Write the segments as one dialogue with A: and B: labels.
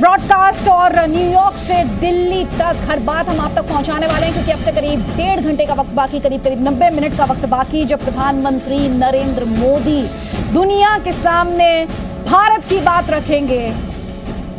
A: Broadcast और New York से दिल्ली तक हर बात हम आप तक पहुंचाने वाले हैं, क्योंकि अब से करीब 1.5 घंटे का वक्त बाकी, करीब 90 मिनट का वक्त बाकी, जब प्रधानमंत्री नरेंद्र मोदी दुनिया के सामने भारत की बात रखेंगे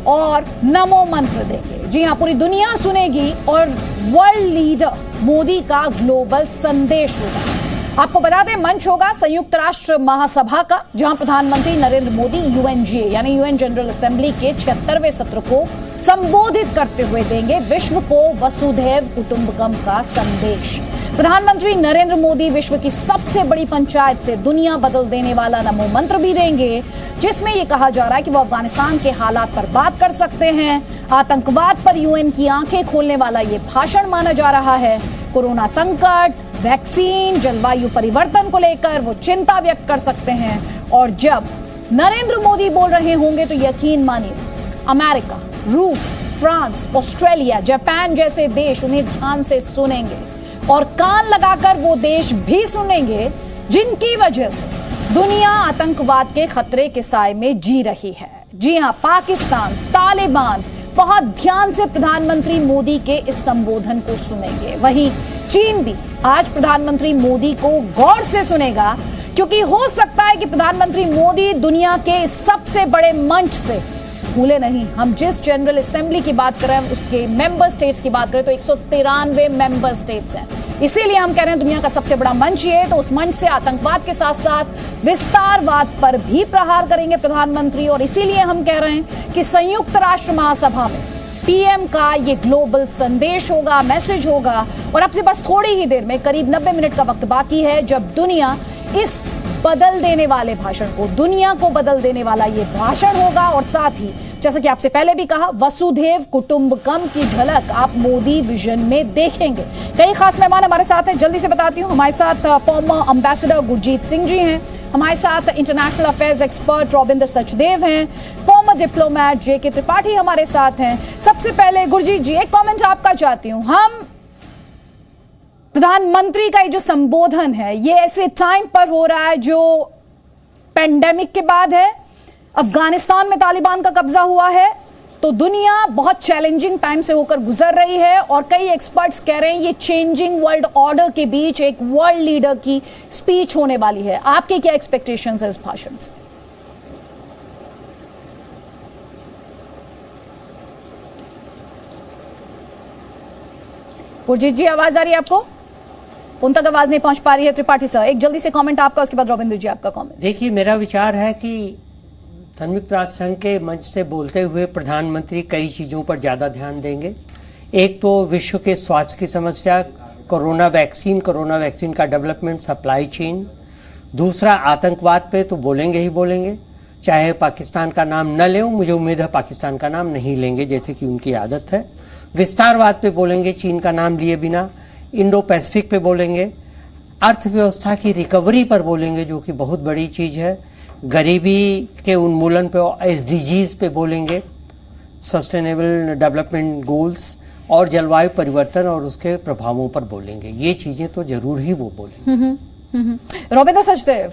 A: और नमो मंत्र देंगे। जी हां, पूरी दुनिया सुनेगी और वर्ल्ड लीडर मोदी का ग्लोबल संदेश होगा। आपको बता दें, मंच होगा संयुक्त राष्ट्र महासभा का, जहां प्रधानमंत्री नरेंद्र मोदी यूएनजीए यानी यूएन जनरल असेंबली के 76वें सत्र को संबोधित करते हुए देंगे विश्व को वसुधैव कुटुंबकम का संदेश। प्रधानमंत्री नरेंद्र मोदी विश्व की सबसे बड़ी पंचायत से दुनिया बदल देने वाला नमो मंत्र भी देंगे, जिसमें यह कहा जा रहा है कि वो अफगानिस्तान के हालात पर बात कर सकते हैं। आतंकवाद पर यूएन की आंखें खोलने वाला ये भाषण माना जा रहा है। कोरोना संकट, वैक्सीन, जलवायु परिवर्तन को लेकर वो चिंता व्यक्त कर सकते हैं। और जब नरेंद्र मोदी बोल रहे होंगे तो यकीन मानिए, अमेरिका, रूस, फ्रांस, ऑस्ट्रेलिया, जापान जैसे देश उन्हें ध्यान से सुनेंगे और कान लगाकर वो देश भी सुनेंगे जिनकी वजह से दुनिया आतंकवाद के खतरे के साए में जी रही है। जी हां, पाकिस्तान, तालिबान बहुत ध्यान से प्रधानमंत्री मोदी के इस संबोधन को सुनेंगे। वहीं चीन भी आज प्रधानमंत्री मोदी को गौर से सुनेगा, क्योंकि हो सकता है कि प्रधानमंत्री मोदी दुनिया के सबसे बड़े मंच से भूले नहीं। हम जिस जनरल असेंबली की बात कर रहे हैं उसके मेंबर स्टेट्स की बात करें तो 193 मेंबर स्टेट्स हैं। इसीलिए हम कह रहे हैं दुनिया का सबसे बड़ा मंच ये है, तो उस मंच से आतंकवाद के साथ साथ विस्तारवाद पर भी प्रहार करेंगे प्रधानमंत्री। और इसीलिए हम कह रहे हैं कि संयुक्त राष्ट्र महासभा में पीएम का ये ग्लोबल संदेश होगा, मैसेज होगा। और अब से बस थोड़ी ही देर में, करीब 90 मिनट का वक्त बाकी है, जब दुनिया इस बदल देने वाले भाषण को, दुनिया को बदल देने वाला ये भाषण होगा। और साथ ही, जैसा कि आपसे पहले भी कहा, वसुधैव कुटुंबकम की झलक आप मोदी विजन में देखेंगे। कई खास मेहमान हमारे साथ हैं, जल्दी से बताती हूँ। हमारे साथ फॉर्मर एम्बेसडर गुरजीत सिंह जी हैं, हमारे साथ इंटरनेशनल अफेयर्स एक्सपर्ट रॉबिंदर सचदेव हैं, फॉर्मर डिप्लोमैट जेके त्रिपाठी हमारे साथ हैं। सबसे पहले गुरजीत जी, एक कमेंट आपका चाहती हूँ। हम प्रधानमंत्री का ये जो संबोधन है, ये ऐसे टाइम पर हो रहा है जो पेंडेमिक के बाद है, अफगानिस्तान में तालिबान का कब्जा हुआ है, तो दुनिया बहुत चैलेंजिंग टाइम से होकर गुजर रही है। और कई एक्सपर्ट्स कह रहे हैं ये चेंजिंग वर्ल्ड ऑर्डर के बीच एक वर्ल्ड लीडर की स्पीच होने वाली है। आपके क्या एक्सपेक्टेशंस है इस भाषण से? गुरजीत जी, आवाज आ रही है आपको? उन तक आवाज नहीं पहुंच पा रही है। त्रिपाठी सर, एक जल्दी से कमेंट आपका, उसके बाद रविंद्र जी आपका कमेंट।
B: देखिए, मेरा विचार है कि संयुक्त राष्ट्र संघ के मंच से बोलते हुए प्रधानमंत्री कई चीज़ों पर ज़्यादा ध्यान देंगे। एक तो विश्व के स्वास्थ्य की समस्या, कोरोना वैक्सीन का डेवलपमेंट, सप्लाई चेन। दूसरा, आतंकवाद पे तो बोलेंगे ही बोलेंगे, चाहे पाकिस्तान का नाम न लें। मुझे उम्मीद है पाकिस्तान का नाम नहीं लेंगे, जैसे कि उनकी आदत है। विस्तारवाद पे बोलेंगे, चीन का नाम लिए बिना। इंडो पैसिफिक पे बोलेंगे। अर्थव्यवस्था की रिकवरी पर बोलेंगे, जो कि बहुत बड़ी चीज़ है। गरीबी के उन्मूलन पे, एसडीजीज पे बोलेंगे, सस्टेनेबल डेवलपमेंट गोल्स, और जलवायु परिवर्तन और उसके प्रभावों पर बोलेंगे। ये चीज़ें तो जरूर ही वो बोलेंगे।
A: रविंद्र सचदेव,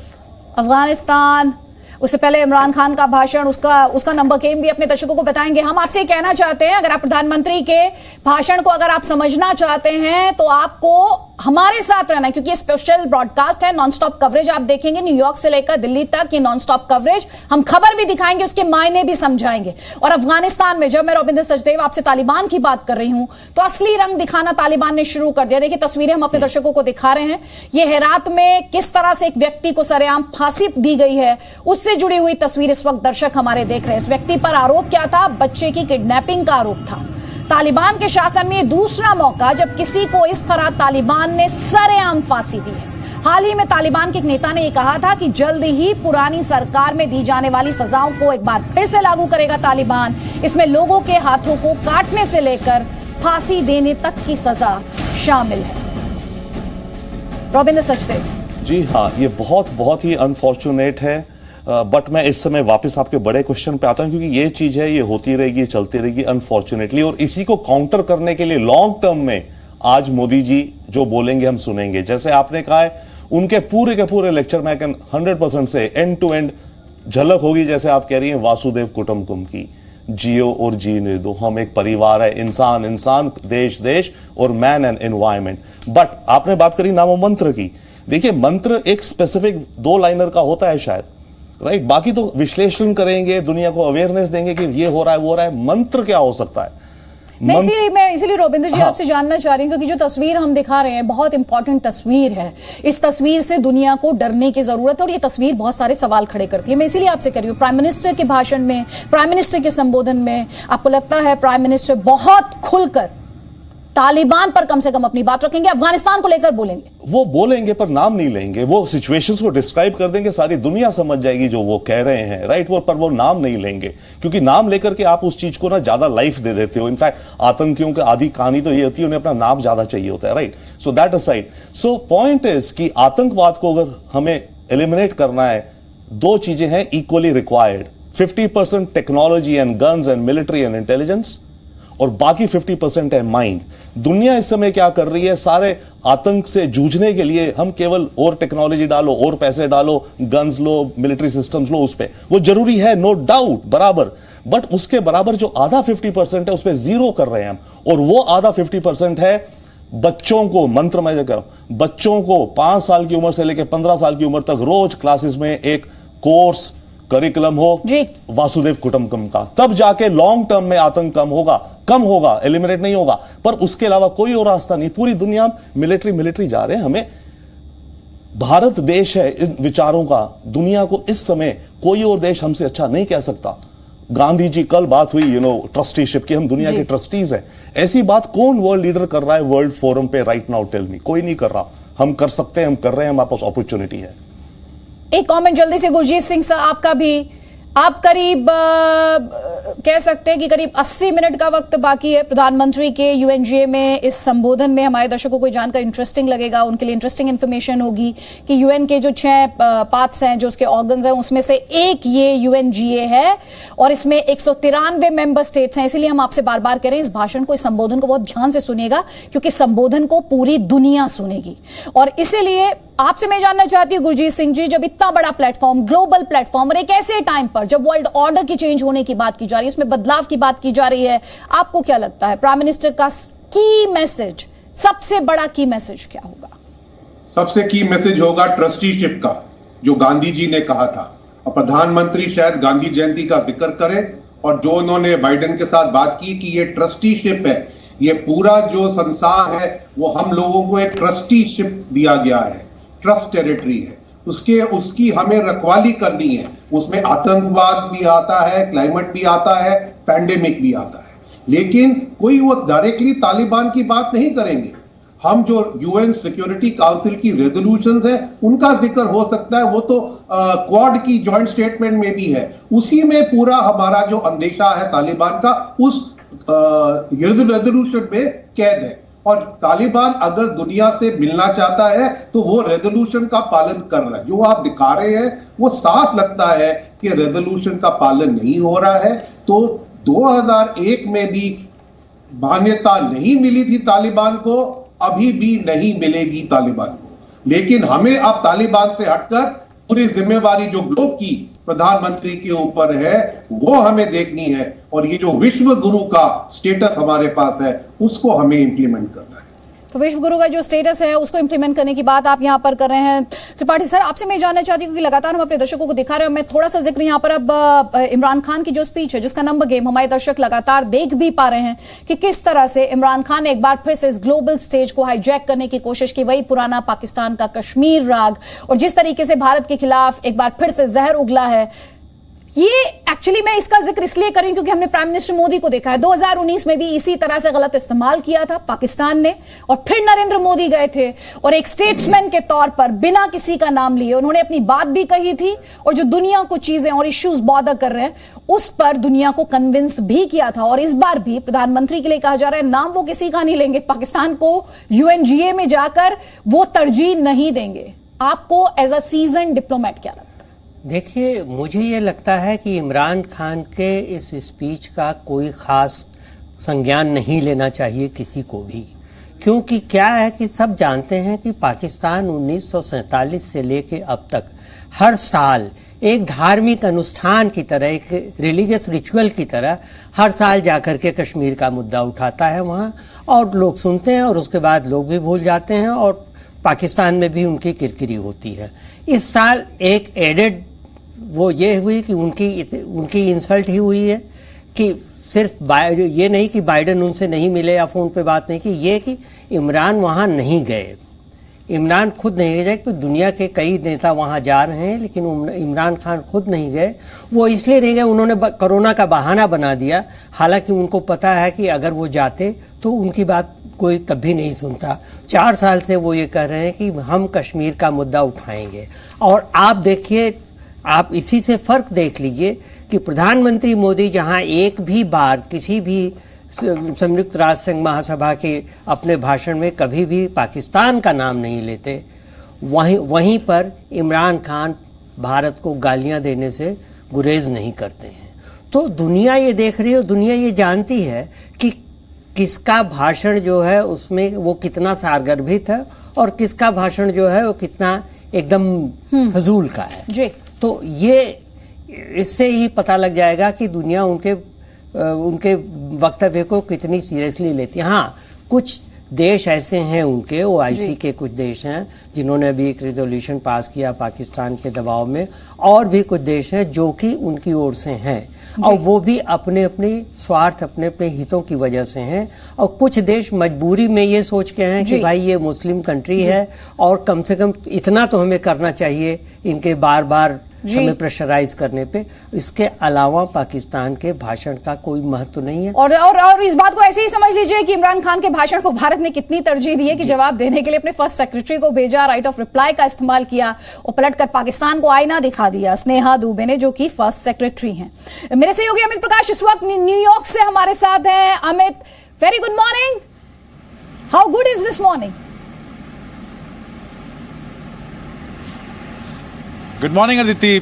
A: अफगानिस्तान, उससे पहले इमरान खान का भाषण, उसका नंबर गेम भी अपने दर्शकों को बताएंगे। हम आपसे कहना चाहते हैं, अगर आप प्रधानमंत्री के भाषण को अगर आप समझना चाहते हैं तो आपको हमारे साथ रहना है, क्योंकि ये स्पेशल ब्रॉडकास्ट है, नॉनस्टॉप कवरेज आप देखेंगे न्यूयॉर्क से लेकर दिल्ली तक। ये नॉनस्टॉप कवरेज, हम खबर भी दिखाएंगे, उसके मायने भी समझाएंगे। और अफगानिस्तान में जब मैं रविंद्र सचदेव आपसे तालिबान की बात कर रही हूं, तो असली रंग दिखाना तालिबान ने शुरू कर दिया। देखिए, तस्वीरें हम अपने दर्शकों को दिखा रहे हैं। ये हेरात में किस तरह से एक व्यक्ति को सरेआम फांसी दी गई है, उससे जुड़ी हुई तस्वीर इस वक्त दर्शक हमारे देख रहे हैं। इस व्यक्ति पर आरोप क्या था? बच्चे की किडनैपिंग का आरोप था। तालिबान के शासन में दूसरा मौका जब किसी को इस तरह तालिबान ने सरेआम फांसी दी है। हाल ही में तालिबान के एक नेता ने यह कहा था कि जल्द ही पुरानी सरकार में दी जाने वाली सजाओं को एक बार फिर से लागू करेगा तालिबान। इसमें लोगों के हाथों को काटने से लेकर फांसी देने तक की सजा शामिल है। रविंद्र सचदेव
C: जी हाँ, ये बहुत ही अनफॉर्चुनेट है। बट मैं इस समय वापस आपके बड़े क्वेश्चन पे आता हूं, क्योंकि ये चीज है, ये होती रहेगी, ये चलती रहेगी अनफॉर्चुनेटली। और इसी को काउंटर करने के लिए लॉन्ग टर्म में आज मोदी जी जो बोलेंगे हम सुनेंगे। जैसे आपने कहा है, उनके पूरे के पूरे लेक्चर में 100% से एंड टू एंड झलक होगी, जैसे आप कह रही हैं वासुदेव कुटुंबकम की। जियो और जीने दो, हम एक परिवार है, इंसान इंसान, देश देश और मैन एंड एनवायरमेंट। बट आपने बात करी नामो मंत्र की, देखिए मंत्र एक स्पेसिफिक 2 लाइनर का होता है शायद, राइट? बाकी तो विश्लेषण करेंगे, दुनिया को अवेयरनेस देंगे कि ये हो रहा है वो हो रहा है। मंत्र क्या हो सकता है?
A: मैं इसीलिए रविंद्र जी आपसे जानना चाह रही हूँ, क्योंकि जो तस्वीर हम दिखा रहे हैं बहुत इंपॉर्टेंट तस्वीर है। इस तस्वीर से दुनिया को डरने की जरूरत है और ये तस्वीर बहुत सारे सवाल खड़े करती है। मैं इसीलिए आपसे कह रही हूँ, प्राइम मिनिस्टर के भाषण में, प्राइम मिनिस्टर के संबोधन में आपको लगता है प्राइम मिनिस्टर बहुत खुलकर तालिबान पर कम से कम अपनी बात रखेंगे, अफगानिस्तान को लेकर बोलेंगे?
C: वो बोलेंगे पर नाम नहीं लेंगे, वो सिचुएशंस को डिस्क्राइब कर देंगे, सारी दुनिया समझ जाएगी जो वो कह रहे हैं, राइट? वो पर वो नाम नहीं लेंगे, क्योंकि नाम लेकर के आप उस चीज को ना ज्यादा लाइफ दे देते हो। इनफैक्ट आतंकियों की आधी कहानी तो ये होती है, उन्हें अपना नाम ज्यादा चाहिए होता है, right? So that aside, so point is कि आतंकवाद को अगर हमें एलिमिनेट करना है, 2 चीजें हैं equally required, 50% technology and guns and military and intelligence, और बाकी 50% है माइंड। दुनिया इस समय क्या कर रही है, सारे आतंक से जूझने के लिए हम केवल और टेक्नोलॉजी डालो, और पैसे डालो, गन्स लो, मिलिट्री सिस्टम्स लो, उस पे वो जरूरी है, नो डाउट, बराबर। बट उसके बराबर जो आधा 50% है उस पे जीरो कर रहे हैं हम, और वो आधा 50% है बच्चों को, मंत्र मैं जो कह रहा हूं, बच्चों को 5 साल की उम्र से लेकर 15 साल की उम्र तक रोज क्लासेस में एक कोर्स करिकुलम हो वासुदेव कुटुंबकम का, तब जाके लॉन्ग टर्म में आतंक कम होगा, एलिमिनेट नहीं होगा। पर उसके अलावा कोई और रास्ता नहीं। पूरी दुनिया मिलिट्री जा रहे हैं, हमें भारत देश है इन विचारों का, दुनिया को इस समय कोई और देश हमसे अच्छा नहीं कह सकता। गांधी जी, कल बात हुई ट्रस्टीशिप की, हम दुनिया के ट्रस्टीज हैं, ऐसी बात कौन वर्ल्ड लीडर कर रहा है वर्ल्ड फोरम पे राइट नाउ? टेल मी, कोई नहीं कर रहा। हम कर सकते हैं, हम कर रहे हैं, हमारे पास अपॉर्चुनिटी है।
A: एक कमेंट जल्दी से गुरजीत सिंह साहब आपका भी। आप करीब कह सकते हैं कि करीब 80 मिनट का वक्त बाकी है प्रधानमंत्री के यूएनजीए में इस संबोधन में। हमारे दर्शकों को जानकर इंटरेस्टिंग लगेगा, उनके लिए इंटरेस्टिंग इन्फॉर्मेशन होगी कि यूएन के जो 6 पार्ट्स हैं, जो उसके ऑर्गन्स हैं, उसमें से एक ये यूएनजीए है और इसमें 193 मेंबर स्टेट्स हैं। इसीलिए हम आपसे बार बार कह रहे हैं इस भाषण को, इस संबोधन को बहुत ध्यान से सुनिएगा, क्योंकि संबोधन को पूरी दुनिया सुनेगी। और इसीलिए आपसे मैं जानना चाहती हूं गुरजीत सिंह जी, जब इतना बड़ा प्लेटफॉर्म, ग्लोबल प्लेटफॉर्म, और एक ऐसे टाइम पर जब वर्ल्ड ऑर्डर की चेंज होने की बात की जा रही है, उसमें बदलाव की बात की जा रही है, आपको क्या लगता है प्राइम मिनिस्टर का की मैसेज, सबसे बड़ा की मैसेज क्या होगा?
D: सबसे की मैसेज होगा ट्रस्टीशिप का, जो गांधी जी ने कहा था। और प्रधानमंत्री शायद गांधी जयंती का जिक्र करें, और जो उन्होंने बाइडेन के साथ बात की कि ये ट्रस्टीशिप है, ये पूरा जो संसार है वो हम लोगों को एक ट्रस्टीशिप दिया गया है, ट्रस्ट टेरिटरी है, उसकी हमें रखवाली करनी है। उसमें आतंकवाद भी आता है, क्लाइमेट भी आता है, पैंडेमिक भी आता है, लेकिन कोई वो डायरेक्टली तालिबान की बात नहीं करेंगे। हम जो यूएन सिक्योरिटी काउंसिल की रेजोल्यूशंस हैं उनका जिक्र हो सकता है, वो तो क्वाड की जॉइंट स्टेटमेंट में भी है, उसी में पूरा हमारा जो अंदेशा है तालिबान का उस रेजोल्यूशन में कैद है। और तालिबान अगर दुनिया से मिलना चाहता है तो वो रेजोल्यूशन का पालन कर रहा है। जो आप दिखा रहे हैं वो साफ लगता है कि रेजोल्यूशन का पालन नहीं हो रहा है। तो 2001 में भी मान्यता नहीं मिली थी तालिबान को, अभी भी नहीं मिलेगी तालिबान को। लेकिन हमें अब तालिबान से हटकर पूरी जिम्मेवारी जो ग्लोब की प्रधानमंत्री के ऊपर है वो हमें देखनी है, और ये जो विश्व गुरु का स्टेटस हमारे पास है उसको हमें इंप्लीमेंट करना है।
A: तो विश्व गुरु का जो स्टेटस है उसको इंप्लीमेंट करने की बात आप यहां पर कर रहे हैं। त्रिपाठी सर, आपसे मैं जानना चाहती हूँ, क्योंकि लगातार हम अपने दर्शकों को दिखा रहे हैं, मैं थोड़ा सा जिक्र यहां पर अब इमरान खान की जो स्पीच है, जिसका नंबर गेम हमारे दर्शक लगातार देख भी पा रहे हैं कि किस तरह से इमरान खान ने एक बार फिर से इस ग्लोबल स्टेज को हाईजैक करने की कोशिश की, वही पुराना पाकिस्तान का कश्मीर राग, और जिस तरीके से भारत के खिलाफ एक बार फिर से जहर उगला है। ये एक्चुअली मैं इसका जिक्र इसलिए करूं क्योंकि हमने प्राइम मिनिस्टर मोदी को देखा है, 2019 में भी इसी तरह से गलत इस्तेमाल किया था पाकिस्तान ने, और फिर नरेंद्र मोदी गए थे और एक स्टेट्समैन के तौर पर बिना किसी का नाम लिए उन्होंने अपनी बात भी कही थी, और जो दुनिया को चीजें और इश्यूज बॉदर कर रहे हैं उस पर दुनिया को कन्विंस भी किया था। और इस बार भी प्रधानमंत्री के लिए कहा जा रहा है नाम वो किसी का नहीं लेंगे, पाकिस्तान को यूएनजीए में जाकर वो तरजीह नहीं देंगे। आपको एज अ सीजन डिप्लोमेट क्या लगता है?
B: देखिए, मुझे ये लगता है कि इमरान खान के इस स्पीच का कोई ख़ास संज्ञान नहीं लेना चाहिए किसी को भी, क्योंकि क्या है कि सब जानते हैं कि पाकिस्तान 1947 से लेके अब तक हर साल एक धार्मिक अनुष्ठान की तरह, एक रिलीजियस रिचुअल की तरह हर साल जाकर के कश्मीर का मुद्दा उठाता है वहाँ, और लोग सुनते हैं और उसके बाद लोग भी भूल जाते हैं और पाकिस्तान में भी उनकी किरकिरी होती है। इस साल एक एडेड वो ये हुई कि उनकी इंसल्ट ही हुई है कि सिर्फ ये नहीं कि बाइडेन उनसे नहीं मिले या फ़ोन पे बात नहीं की, ये कि इमरान वहाँ नहीं गए। इमरान खुद नहीं गए, कि दुनिया के कई नेता वहाँ जा रहे हैं लेकिन इमरान खान खुद नहीं गए। वो इसलिए नहीं गए, उन्होंने कोरोना का बहाना बना दिया, हालांकि उनको पता है कि अगर वो जाते तो उनकी बात कोई तब भी नहीं सुनता। 4 साल से वो ये कह रहे हैं कि हम कश्मीर का मुद्दा उठाएंगे। और आप देखिए, आप इसी से फ़र्क देख लीजिए कि प्रधानमंत्री मोदी जहां एक भी बार किसी भी संयुक्त राष्ट्र संघ महासभा के अपने भाषण में कभी भी पाकिस्तान का नाम नहीं लेते, वहीं पर इमरान खान भारत को गालियां देने से गुरेज नहीं करते हैं। तो दुनिया ये देख रही है, दुनिया ये जानती है कि किसका भाषण जो है उसमें वो कितना सारगर्भित है और किसका भाषण जो है वो कितना एकदम फजूल का है
A: जी।
B: तो ये इससे ही पता लग जाएगा कि दुनिया उनके वक्तव्य को कितनी सीरियसली लेती है। हाँ, कुछ देश ऐसे हैं उनके OIC के कुछ देश हैं जिन्होंने अभी एक रेजोल्यूशन पास किया पाकिस्तान के दबाव में, और भी कुछ देश हैं जो कि उनकी ओर से हैं और वो भी अपने अपने स्वार्थ, अपने अपने हितों की वजह से हैं। और कुछ देश मजबूरी में ये सोच के हैं कि भाई ये मुस्लिम कंट्री है और कम से कम इतना तो हमें करना चाहिए इनके बार बार हमें प्रेशराइज करने पे। इसके अलावा पाकिस्तान के भाषण का कोई महत्व नहीं है।
A: और इस बात को ऐसे ही समझ लीजिए कि इमरान खान के भाषण को भारत ने कितनी तरजीह दी है कि जवाब देने के लिए अपने फर्स्ट सेक्रेटरी को भेजा, राइट ऑफ रिप्लाई का इस्तेमाल किया और पलटकर पाकिस्तान को आईना दिखा दिया स्नेहा दुबे ने, जो कि फर्स्ट सेक्रेटरी हैं। मेरे सहयोगी अमित प्रकाश इस वक्त न्यूयॉर्क से हमारे साथ हैं। Amit, very good morning, how good is this morning?
E: Good morning Aditi.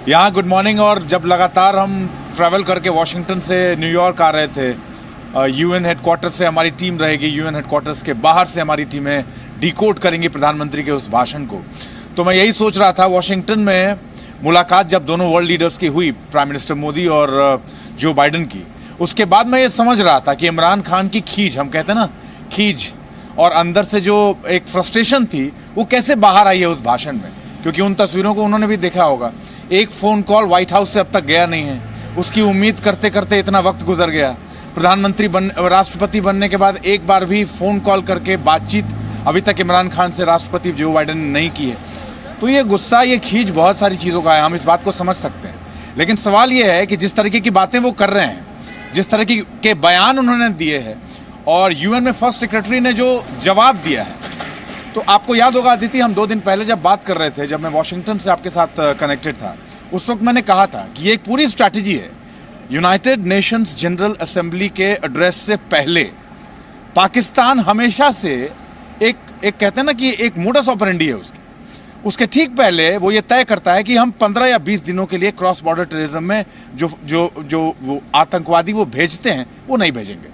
E: यहाँ गुड मॉर्निंग। और जब लगातार हम ट्रैवल करके वॉशिंगटन से न्यूयॉर्क आ रहे थे, UN हेडक्वार्टर से हमारी टीम रहेगी, UN हेडक्वार्टर्स के बाहर से हमारी टीमें डिकोड करेंगी प्रधानमंत्री के उस भाषण को। तो मैं यही सोच रहा था, वॉशिंगटन में मुलाकात जब दोनों वर्ल्ड लीडर्स की हुई, प्राइम मिनिस्टर मोदी और जो बाइडन की, उसके बाद मैं ये समझ रहा था कि इमरान खान की खींच, हम कहते हैं ना खींच, और अंदर से जो एक फ्रस्ट्रेशन थी वो कैसे बाहर आई है उस भाषण में। क्योंकि उन तस्वीरों को उन्होंने भी देखा होगा, एक फ़ोन कॉल व्हाइट हाउस से अब तक गया नहीं है, उसकी उम्मीद करते करते इतना वक्त गुजर गया। राष्ट्रपति बनने के बाद एक बार भी फ़ोन कॉल करके बातचीत अभी तक इमरान खान से राष्ट्रपति जो बाइडन ने नहीं की है। तो ये गुस्सा, ये खींच बहुत सारी चीज़ों का है, हम इस बात को समझ सकते हैं। लेकिन सवाल ये है कि जिस तरीके की बातें वो कर रहे हैं, जिस तरह के बयान उन्होंने दिए हैं, और UN में फर्स्ट सेक्रेटरी ने जो जवाब दिया है, तो आपको याद होगा अदिति, हम 2 दिन पहले जब बात कर रहे थे, जब मैं वॉशिंगटन से आपके साथ कनेक्टेड था, उस वक्त मैंने कहा था कि ये एक पूरी स्ट्रैटेजी है। यूनाइटेड नेशंस जनरल असेंबली के एड्रेस से पहले पाकिस्तान हमेशा से एक कहते हैं ना कि एक मोडस ऑपरेंडी है उसके ठीक पहले वो ये तय करता है कि हम 15 या 20 दिनों के लिए क्रॉस बॉर्डर टेररिज्म में जो वो आतंकवादी वो भेजते हैं वो नहीं भेजेंगे,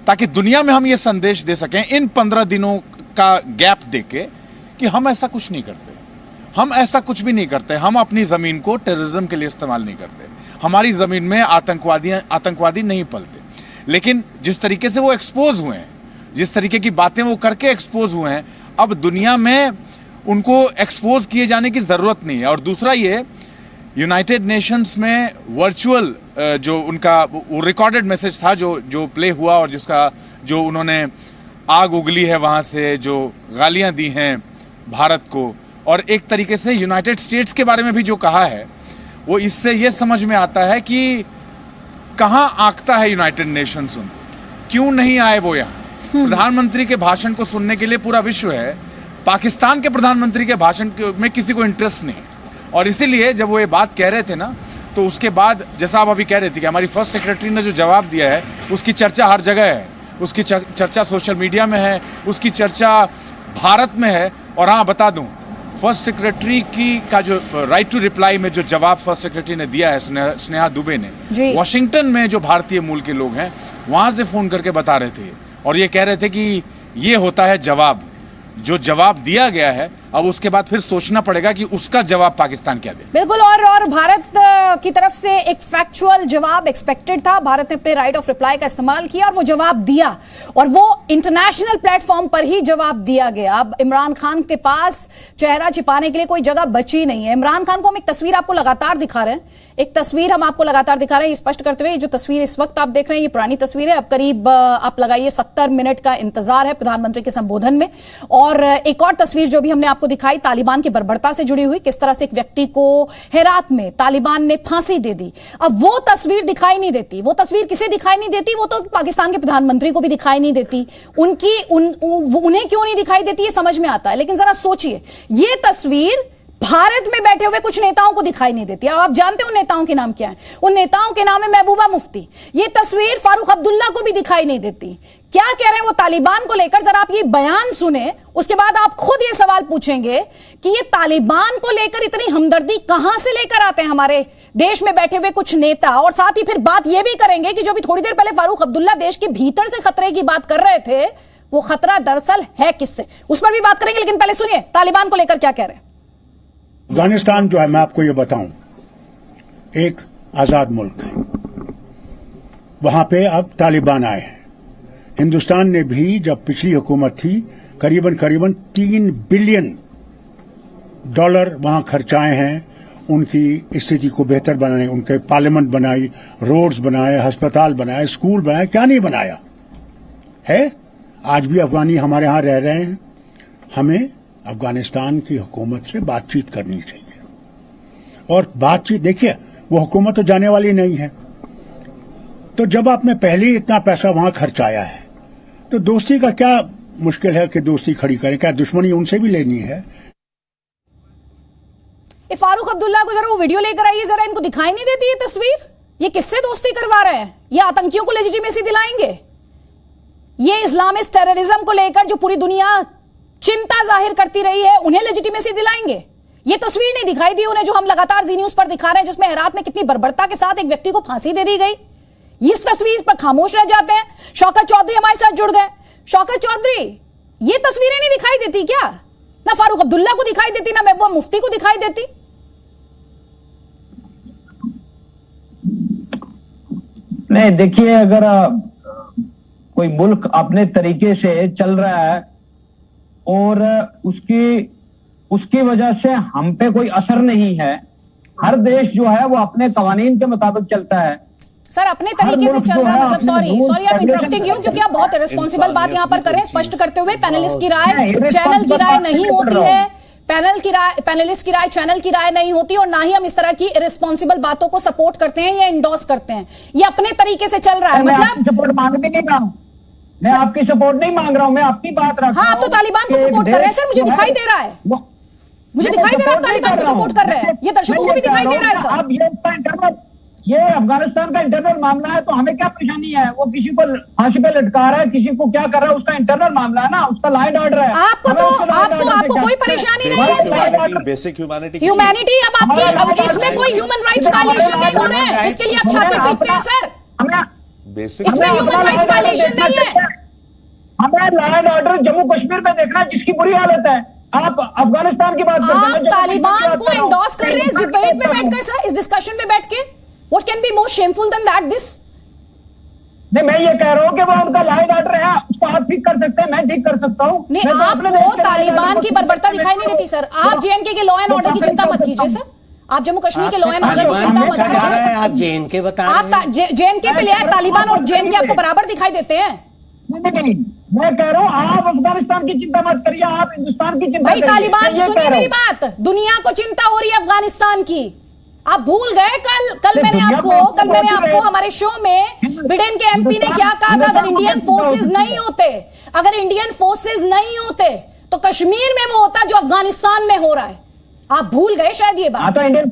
E: ताकि दुनिया में हम ये संदेश दे सकें इन 15 दिनों का गैप देके कि हम ऐसा कुछ नहीं करते, हम ऐसा कुछ भी नहीं करते, हम अपनी ज़मीन को टेररिज्म के लिए इस्तेमाल नहीं करते, हमारी ज़मीन में आतंकवादी नहीं पलते। लेकिन जिस तरीके से वो एक्सपोज हुए हैं, जिस तरीके की बातें वो करके एक्सपोज हुए हैं, अब दुनिया में उनको एक्सपोज किए जाने की ज़रूरत नहीं है। और दूसरा ये, यूनाइटेड नेशंस में वर्चुअल जो उनका वो रिकॉर्डेड मैसेज था जो प्ले हुआ, और जिसका जो उन्होंने आग उगली है वहाँ से, जो गालियाँ दी हैं भारत को, और एक तरीके से यूनाइटेड स्टेट्स के बारे में भी जो कहा है, वो इससे ये समझ में आता है कि कहाँ आंकता है यूनाइटेड नेशंस उनको, क्यों नहीं आए वो यहाँ। प्रधानमंत्री के भाषण को सुनने के लिए पूरा विश्व है, पाकिस्तान के प्रधानमंत्री के भाषण में किसी को इंटरेस्ट नहीं है। और इसीलिए जब वो ये बात कह रहे थे ना, तो उसके बाद जैसा आप अभी कह रहे थे कि हमारी फर्स्ट सेक्रेटरी ने जो जवाब दिया है, उसकी चर्चा हर जगह है, उसकी चर्चा सोशल मीडिया में है, उसकी चर्चा भारत में है। और हाँ, बता दूं, फर्स्ट सेक्रेटरी का जो राइट टू रिप्लाई में जो जवाब फर्स्ट सेक्रेटरी ने दिया है स्नेहा दुबे ने, वॉशिंगटन में जो भारतीय मूल के लोग हैं वहाँ से फ़ोन करके बता रहे थे और ये कह रहे थे कि ये होता है जवाब। जो जवाब दिया गया है, अब उसके बाद फिर सोचना पड़ेगा कि उसका जवाब पाकिस्तान क्या दे।
A: बिल्कुल, और भारत की तरफ से एक फैक्चुअल जवाब एक्सपेक्टेड था। भारत ने अपने राइट ऑफ रिप्लाई का इस्तेमाल किया और वो जवाब दिया, और वो इंटरनेशनल प्लेटफॉर्म पर ही जवाब दिया गया। अब इमरान खान के पास चेहरा छिपाने के लिए कोई जगह बची नहीं है। इमरान खान को हम एक तस्वीर आपको लगातार दिखा रहे हैं, एक तस्वीर हम आपको लगातार दिखा रहे हैं, स्पष्ट करते हुए। जो तस्वीर इस वक्त आप देख रहे हैं ये पुरानी तस्वीर है। अब करीब आप लगाइए 70 मिनट का इंतजार है प्रधानमंत्री के संबोधन में। और एक और तस्वीर जो भी हमने आपको दिखाई, तालिबान की बर्बरता से जुड़ी हुई, किस तरह से एक व्यक्ति को हेरात में तालिबान ने फांसी दे दी। अब वो तस्वीर दिखाई नहीं देती। वो तस्वीर किसे दिखाई नहीं देती? वो तो पाकिस्तान के प्रधानमंत्री को भी दिखाई नहीं देती। उन्हें क्यों नहीं दिखाई देती ये समझ में आता है, लेकिन जरा सोचिए, ये तस्वीर भारत में बैठे हुए कुछ नेताओं को दिखाई नहीं देती। अब आप जानते हैं उन नेताओं के नाम क्या है? उन नेताओं के नाम है महबूबा मुफ्ती। ये तस्वीर फारूक अब्दुल्ला को भी दिखाई नहीं देती। क्या कह रहे हैं वो तालिबान को लेकर? जरा आप ये बयान सुने, उसके बाद आप खुद ये सवाल पूछेंगे कि ये तालिबान को लेकर इतनी हमदर्दी कहां से लेकर आते हैं हमारे देश में बैठे हुए कुछ नेता। और साथ ही फिर बात ये भी करेंगे कि जो भी थोड़ी देर पहले फारूक अब्दुल्ला देश के भीतर से खतरे की बात कर रहे थे, वो खतरा दरअसल है किससे, उस पर भी बात करेंगे। लेकिन पहले सुनिए तालिबान को लेकर क्या कह रहे हैं।
F: अफगानिस्तान जो है, मैं आपको ये बताऊं, एक आजाद मुल्क है। वहां पे अब तालिबान आए हैं। हिंदुस्तान ने भी जब पिछली हुकूमत थी करीबन 3 बिलियन डॉलर वहां खर्चाए हैं उनकी स्थिति को बेहतर बनाने। उनके पार्लियामेंट बनाई, रोड्स बनाए, अस्पताल बनाए, स्कूल बनाए, क्या नहीं बनाया है। आज भी अफगानी हमारे यहां रह रहे हैं। हमें अफगानिस्तान की हुकूमत से बातचीत करनी चाहिए। और बातचीत, देखिए, वो हुकूमत तो जाने वाली नहीं है। तो जब आपने पहले ही इतना पैसा वहां खर्चाया है, तो दोस्ती का क्या मुश्किल है कि दोस्ती खड़ी करें? क्या दुश्मनी उनसे भी लेनी है?
A: फारूक अब्दुल्ला को जरा वो वीडियो लेकर आइए, जरा इनको दिखाई नहीं देती ये तस्वीर? ये किससे दोस्ती करवा रहे हैं? ये आतंकियों को लेजिटिमेसी दिलाएंगे? ये इस्लामिस्ट टेररिज्म को लेकर जो पूरी दुनिया चिंता जाहिर करती रही है, उन्हें लेजिटिमेसी दिलाएंगे? ये तस्वीर नहीं दिखाई दी उन्हें जो हम लगातार जी न्यूज पर दिखा रहे हैं, जिसमें हेरात में कितनी बर्बरता के साथ एक व्यक्ति को फांसी दे दी गई। इस तस्वीर पर खामोश रह जाते हैं। शौकत चौधरी हमारे साथ जुड़ गए। शौकत चौधरी, ये तस्वीरें नहीं दिखाई देती क्या? ना फारूक अब्दुल्ला को दिखाई देती, ना महबूबा मुफ्ती को दिखाई देती।
G: नहीं, देखिए, अगर कोई मुल्क अपने तरीके से चल रहा है और उसकी वजह से हम पे कोई असर नहीं है, हर देश जो है वो अपने कवानीन के मुताबिक चलता है।
A: सर, अपने तरीके से चल रहा है मतलब, sorry I am interrupting you, क्योंकि आप बहुत रिस्पॉन्सिबल बात यहां पर करें, स्पष्ट करते हुए। पैनलिस्ट की राय चैनल की राय नहीं होती है, पैनलिस्ट की राय चैनल की राय नहीं होती, और ना ही हम इस तरह की इररिस्पॉन्सिबल बातों को सपोर्ट करते हैं या इंडोर्स करते हैं। ये अपने तरीके से चल रहा है। मतलब
G: सपोर्ट मांगने नहीं रहा हूं मैं, आपकी सपोर्ट नहीं मांग रहा हूं मैं, अपनी बात रख रहा हूं।
A: हाँ, आप तो तालिबान को सपोर्ट कर रहे हैं सर, मुझे दिखाई दे रहा है। मुझे दिखाई दे रहा है तालिबान को सपोर्ट कर रहे हैं। ये दर्शकों को भी दिखाई दे रहा है सर।
G: अब ये अफगानिस्तान का इंटरनल मामला है, तो हमें क्या परेशानी है? वो किसी को फांसी पे लटका रहा है, किसी को क्या कर रहा है, उसका इंटरनल मामला है ना, उसका लॉ एंड ऑर्डर है।
A: आपको कोई परेशानी नहीं है इसमें?
C: बेसिक
A: ह्यूमैनिटी अब इसमें कोई ह्यूमन राइट्स वायलेशन नहीं हो रहे हैं जिसके लिए आप छाती पीटते हैं सर। इसमें ह्यूमन राइट्स वायलेशन नहीं है।
G: हमें law and order Jammu Kashmir में देखना है, जिसकी बुरी हालत है। आप अफगानिस्तान की बात करते हैं,
A: आप तालिबान को एंडोर्स कर रहे हैं इस डिबेट में बैठकर सर, इस डिस्कशन में बैठ के। What can be more shameful than that? This?
G: नहीं, मैं ये कह रहा हूँ कि वो उनका लॉ एंड ऑर्डर है, उसको आप ठीक कर सकते हैं, मैं ठीक कर सकता हूँ।
A: नहीं, आपको तालिबान की बर्बरता दिखाई नहीं देती सर। आप जेएनके के लॉ एंड ऑर्डर की चिंता मत कीजिए सर। आप जम्मू कश्मीर के लॉ एंड ऑर्डर की चिंता मत कीजिए।
B: आप जेएनके बता रहे हैं।
A: आप जेएनके पे ले आए, तालिबान और जेएनके आपको बराबर दिखाई देते हैं।
G: नहीं, मैं कह रहा हूँ आप अफगानिस्तान की चिंता मत करिए, आप हिंदुस्तान की चिंता
A: भाई। तालिबान, सुनिए मेरी बात, दुनिया को चिंता हो रही है अफगानिस्तान की। आप भूल गए कल मैंने आपको हमारे शो में ब्रिटेन के एमपी ने क्या कहा था? अगर इंडियन फोर्सेस नहीं होते तो कश्मीर में वो होता जो अफगानिस्तान में हो रहा है। आप भूल गए शायद ये बात।
G: तो इंडियन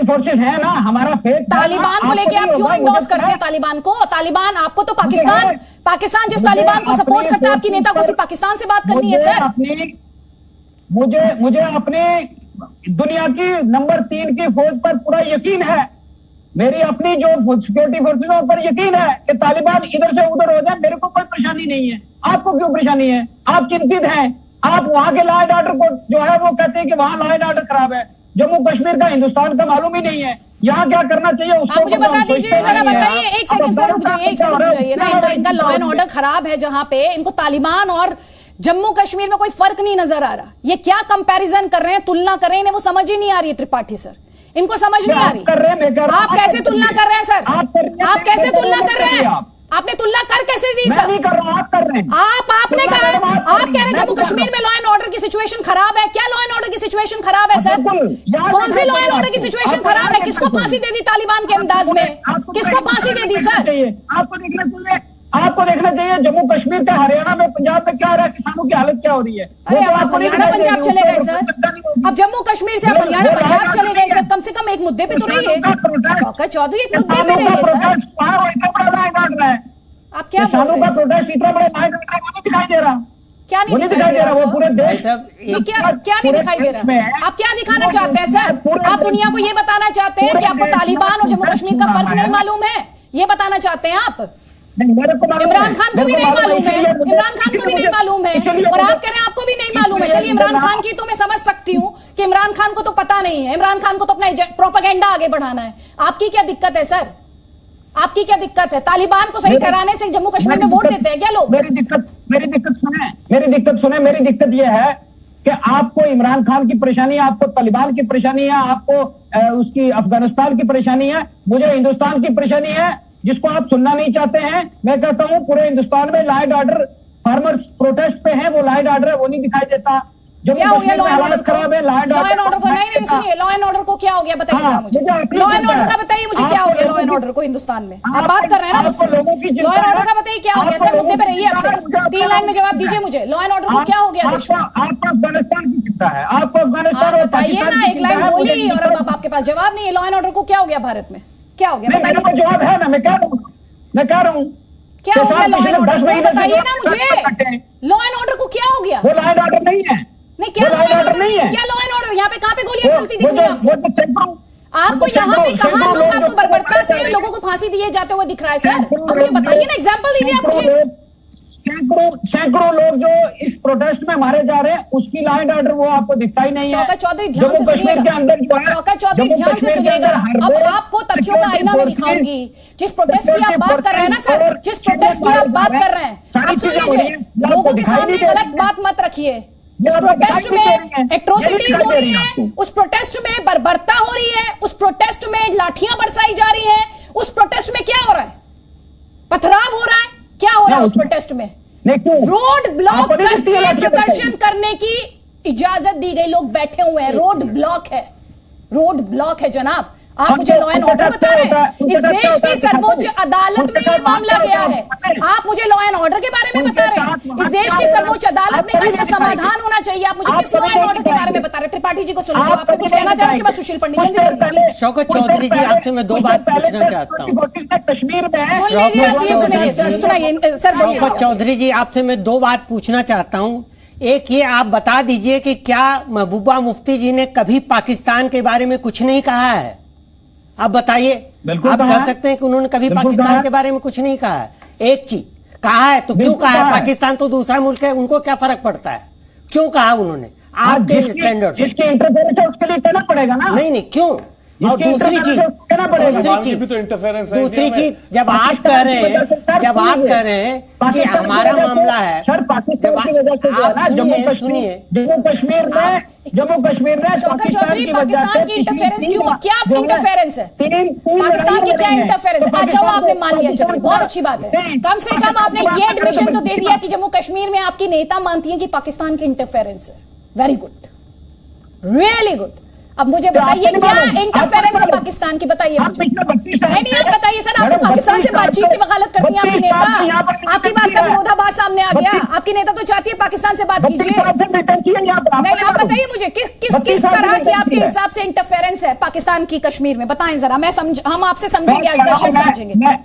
G: फोर्सेस है ना, हमारा फेथ।
A: तालिबान को लेके आप क्यों इंडोर्स करते हैं तालिबान को? तालिबान आपको तो पाकिस्तान जिस तालिबान को सपोर्ट करता है, आपकी नेता को सिर्फ पाकिस्तान से बात करनी है सर।
G: मुझे अपने दुनिया की नंबर 3 की फौज पर पूरा यकीन है। मेरी अपनी जो सिक्योरिटी फोर्सेस पर यकीन है कि तालिबान इधर से उधर हो जाए, मेरे को कोई परेशानी नहीं है। आपको क्यों परेशानी है? आप चिंतित हैं। आप वहां के लॉ एंड ऑर्डर को जो है वो कहते हैं कि वहां लॉ एंड ऑर्डर खराब है। जम्मू कश्मीर का हिंदुस्तान का मालूम ही नहीं है, यहाँ क्या करना चाहिए उसको
A: मुझे बता दीजिए, जरा बताइए, एक सेकंड सर रुक जाइए, एक सेकंड रुक जाइए ना। इनका लॉ एंड ऑर्डर खराब है, जहां पे इनको तालिबान और जम्मू कश्मीर में कोई फर्क नहीं नजर आ रहा। ये क्या कंपैरिजन कर रहे हैं, तुलना कर रहे हैं, वो समझ ही नहीं आ रही है त्रिपाठी सर, इनको समझ नहीं आ रही। आप कैसे तुलना कर रहे हैं सर? आप कैसे तुलना कर रहे हैं? आपने तुलना कर कैसे दी सर?
G: नहीं कर रहा, आप कर रहे हैं।
A: आपने कहा, आप कह रहे हैं जम्मू कश्मीर में लॉ एंड ऑर्डर की सिचुएशन खराब है। क्या लॉ एंड ऑर्डर की सिचुएशन खराब है सर? कौन सी लॉ एंड ऑर्डर की सिचुएशन खराब है? किसको फांसी दे दी तालिबान के अंदाज में? किसको फांसी दे दी सर?
G: आपको देखना चाहिए जम्मू कश्मीर का, हरियाणा में, पंजाब में क्या हो रहा है, किसानों की हालत क्या हो रही है।
A: अरे आप हरियाणा पंजाब चले गए सर, अब जम्मू कश्मीर से आप हरियाणा पंजाब चले गए सर। कम से कम एक मुद्दे पे तो रहिए शौकत चौधरी, एक मुद्दे पे रहिए सर। आप क्या बोल रहे हैं?
G: प्रोटेस्ट इतना बड़ा नहीं दिखाई दे रहा।
A: क्या नहीं दिखाई दे रहा?
G: वो पूरे देश
A: क्या नहीं दिखाई दे रहा? आप क्या दिखाना चाहते हैं सर? आप दुनिया को ये बताना चाहते हैं कि आपको तालिबान और जम्मू कश्मीर का फर्क नहीं मालूम है, ये बताना चाहते हैं आप? इमरान खान को भी नहीं मालूम है, इमरान खान को भी नहीं मालूम है, और आप कह रहे हैं आपको भी नहीं मालूम है। चलिए इमरान खान की तो मैं समझ सकती हूँ कि इमरान खान को तो पता नहीं है, इमरान खान को तो अपना प्रोपेगेंडा आगे बढ़ाना है। आपकी क्या दिक्कत है सर? आपकी क्या दिक्कत है? तालिबान को सही ठहराने से जम्मू कश्मीर में वोट देते हैं क्या लोग?
G: मेरी दिक्कत सुने। मेरी दिक्कत यह है कि आपको इमरान खान की परेशानी है, आपको तालिबान की परेशानी है, आपको उसकी अफगानिस्तान की परेशानी है, मुझे हिंदुस्तान की परेशानी है, जिसको आप सुनना नहीं चाहते हैं। मैं कहता हूं पूरे हिंदुस्तान में law and order, farmers protest पे है, वो लॉ एंड ऑर्डर है, वो नहीं दिखाई देता।
A: क्या हो गया लॉ एंड ऑर्डर खराब है? लॉ एंड ऑर्डर को नहीं सुनिए, लॉ एंड ऑर्डर को क्या हो गया बताइए जरा मुझे। लॉ एंड ऑर्डर का बताइए मुझे, क्या हो गया लॉ एंड ऑर्डर को हिंदुस्तान में? आप बात कर रहे हैं ना मुझसे, लॉ एंड ऑर्डर का बताइए क्या हो गया सर? मुद्दे पे रहिए, आपसे 3 लाइन में जवाब दीजिए मुझे। लॉ एंड ऑर्डर को क्या हो गया देश में?
G: आपको अफगानिस्तान की चिंता है, आपको अफगानिस्तान
A: बताइए ना, एक लाइन बोली और अब आपके पास जवाब नहीं है। लॉ एंड ऑर्डर को क्या हो गया भारत में? क्या हो गया बताइए?
G: जवाब है ना, मैं कह रहा हूँ
A: क्या हो गया लॉ एंड ऑर्डर को? बताइए ना मुझे, लॉ एंड ऑर्डर को क्या हो गया?
G: वो लॉ एंड ऑर्डर नहीं है।
A: नहीं, क्या लॉ एंड ऑर्डर नहीं है? क्या लॉ एंड ऑर्डर? यहाँ पे कहाँ पे गोलियां चलती दिख रही है आपको? यहाँ पे कहाँ लोग आपको बर्बरता से लोगों को फांसी दिए जाते हुए दिख रहा है सर? अब मुझे बताइए ना, एग्जांपल दीजिए आप मुझे।
G: सैकड़ों लोग जो इस प्रोटेस्ट में मारे जा रहे हैं, उसकी लॉ एंड ऑर्डर वो आपको दिखता ही नहीं है।
A: शौकत चौधरी ध्यान से सुनिएगा, शौकत चौधरी ध्यान से सुनिएगा। अब आपको तथ्यों का आईना में दिखाऊंगी। जिस प्रोटेस्ट की आप बात कर रहे हैं ना सर, जिस प्रोटेस्ट की आप बात कर रहे हैं, आप सुन लीजिए, लोगों के सामने गलत बात मत रखिए। उस प्रोटेस्ट में एट्रोसिटीज हो रही है, उस प्रोटेस्ट में बर्बरता हो रही है, उस प्रोटेस्ट में लाठियां बरसाई जा रही है, उस प्रोटेस्ट में क्या हो रहा है? पथराव हो रहा है, क्या हो रहा है उस प्रोटेस्ट में? रोड ब्लॉक करके प्रदर्शन करने की इजाजत दी गई, लोग बैठे हुए हैं, रोड ब्लॉक है, रोड ब्लॉक है जनाब। आप मुझे लॉ एंड ऑर्डर बता रहे हैं? इस देश की सर्वोच्च अदालत में ये मामला गया है, आप मुझे लॉ एंड ऑर्डर के बारे में बता रहे हैं? इस देश की सर्वोच्च अदालत ने कहा इसका समाधान होना चाहिए, आप मुझे किस लॉ एंड ऑर्डर के बारे में बता रहे हैं? त्रिपाठी जी को सुन लीजिए, आपसे कुछ कहना चाह रहे हैं? सुशील पंडित जल्दी जल्दी।
B: शौकत चौधरी जी, आपसे मैं 2 बात पूछना चाहता हूँ।
G: कश्मीर में
B: शौकत चौधरी जी, आपसे मैं 2 बात पूछना चाहता हूँ। एक ये आप बता दीजिए कि क्या महबूबा मुफ्ती जी ने कभी पाकिस्तान के बारे में कुछ नहीं कहा है? आप बताइए, आप कह सकते हैं कि उन्होंने कभी पाकिस्तान के बारे में कुछ नहीं कहा है? एक चीज कहा है तो क्यों कहा है? पाकिस्तान तो दूसरा मुल्क है, उनको क्या फर्क पड़ता है? क्यों कहा उन्होंने आपके स्टैंडर्ड?
G: जिसके इंटरफेरेंस है उसके लिए कहना पड़ेगा ना।
B: नहीं, क्यों? और दूसरी चीज जब आप कह रहे हैं कि हमारा मामला है,
G: जम्मू कश्मीर में
A: शौकत चौधरी पाकिस्तान की इंटरफेरेंस क्यों? क्या इंटरफेरेंस है पाकिस्तान की? क्या इंटरफेरेंस? अच्छा वो आपने मान लिया, चलिए बहुत अच्छी बात है। कम से कम आपने ये एडमिशन तो दे दिया कि जम्मू कश्मीर में आपकी नेता मानती है कि पाकिस्तान की इंटरफेरेंस है। Very good, really good. अब मुझे बताइए क्या इंटरफेरेंस है पाकिस्तान की? बताइए मुझे। नहीं आप बताइए सर, आपने पाकिस्तान से बातचीत की वकालत करती है आपकी नेता, आपकी बात का विरोधाभास सामने आ गया। आपकी नेता तो चाहती है पाकिस्तान से बात कीजिए। नहीं आप बताइए मुझे किस तरह की आपके हिसाब से इंटरफेरेंस है पाकिस्तान की कश्मीर में? बताएं जरा, हम आपसे समझेंगे, आज दर्शक समझेंगे।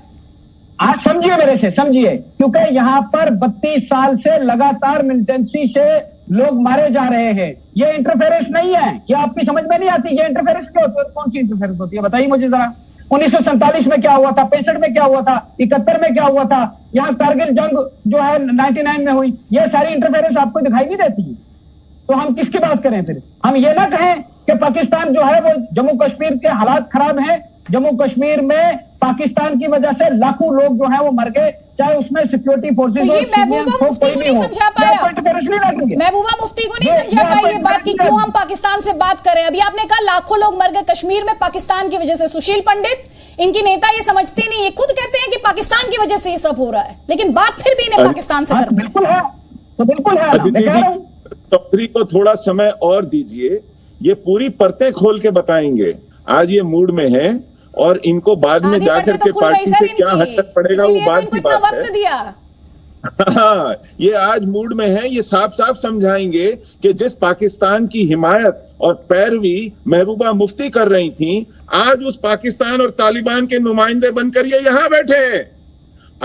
G: आज समझिए मेरे से, समझिए, क्योंकि यहाँ पर 32 साल से लगातार मिलिटेंसी से लोग मारे जा रहे हैं। ये इंटरफेरेंस नहीं है, ये आपकी समझ में नहीं आती। ये इंटरफेरेंस क्या होती है? कौन सी इंटरफेरेंस होती है बताइए मुझे जरा। 1947 में क्या हुआ था, 65 में क्या हुआ था, 71 में क्या हुआ था, यहाँ कारगिल जंग जो है 99 में हुई, ये सारी इंटरफेरेंस आपको दिखाई नहीं देती है। तो हम किसकी बात करें फिर? हम ये ना कहें कि पाकिस्तान जो है वो जम्मू कश्मीर के हालात खराब हैं, जम्मू कश्मीर में पाकिस्तान की वजह से लाखों लोग जो है वो मर गए, चाहे उसमें सिक्योरिटी फोर्सेज
A: तो ये महबूबा मुफ्ती को नहीं समझा पाया, महबूबा मुफ्ती को नहीं समझा पाई ये बात कि क्यों हम पाकिस्तान से बात करें। अभी आपने कहा लाखों लोग मर गए कश्मीर में पाकिस्तान की वजह से। सुशील पंडित इनकी नेता ये समझते नहीं, ये खुद कहते हैं कि पाकिस्तान की वजह से ये सब हो रहा है, लेकिन बात फिर भी इन्हें पाकिस्तान से करनी है।
G: बिल्कुल है, तो बिल्कुल है।
H: अदिति जी, चौधरी को थोड़ा समय और दीजिए, ये पूरी परतें खोल के बताएंगे। आज ये मूड में है और इनको बाद में जाकर के पार्टी से क्या हटक पड़ेगा वो बात की बात है।
A: दिया
H: हाँ, ये आज मूड में है, ये साफ साफ समझाएंगे कि जिस पाकिस्तान की हिमायत और पैरवी महबूबा मुफ्ती कर रही थी, आज उस पाकिस्तान और तालिबान के नुमाइंदे बनकर ये यहाँ बैठे हैं।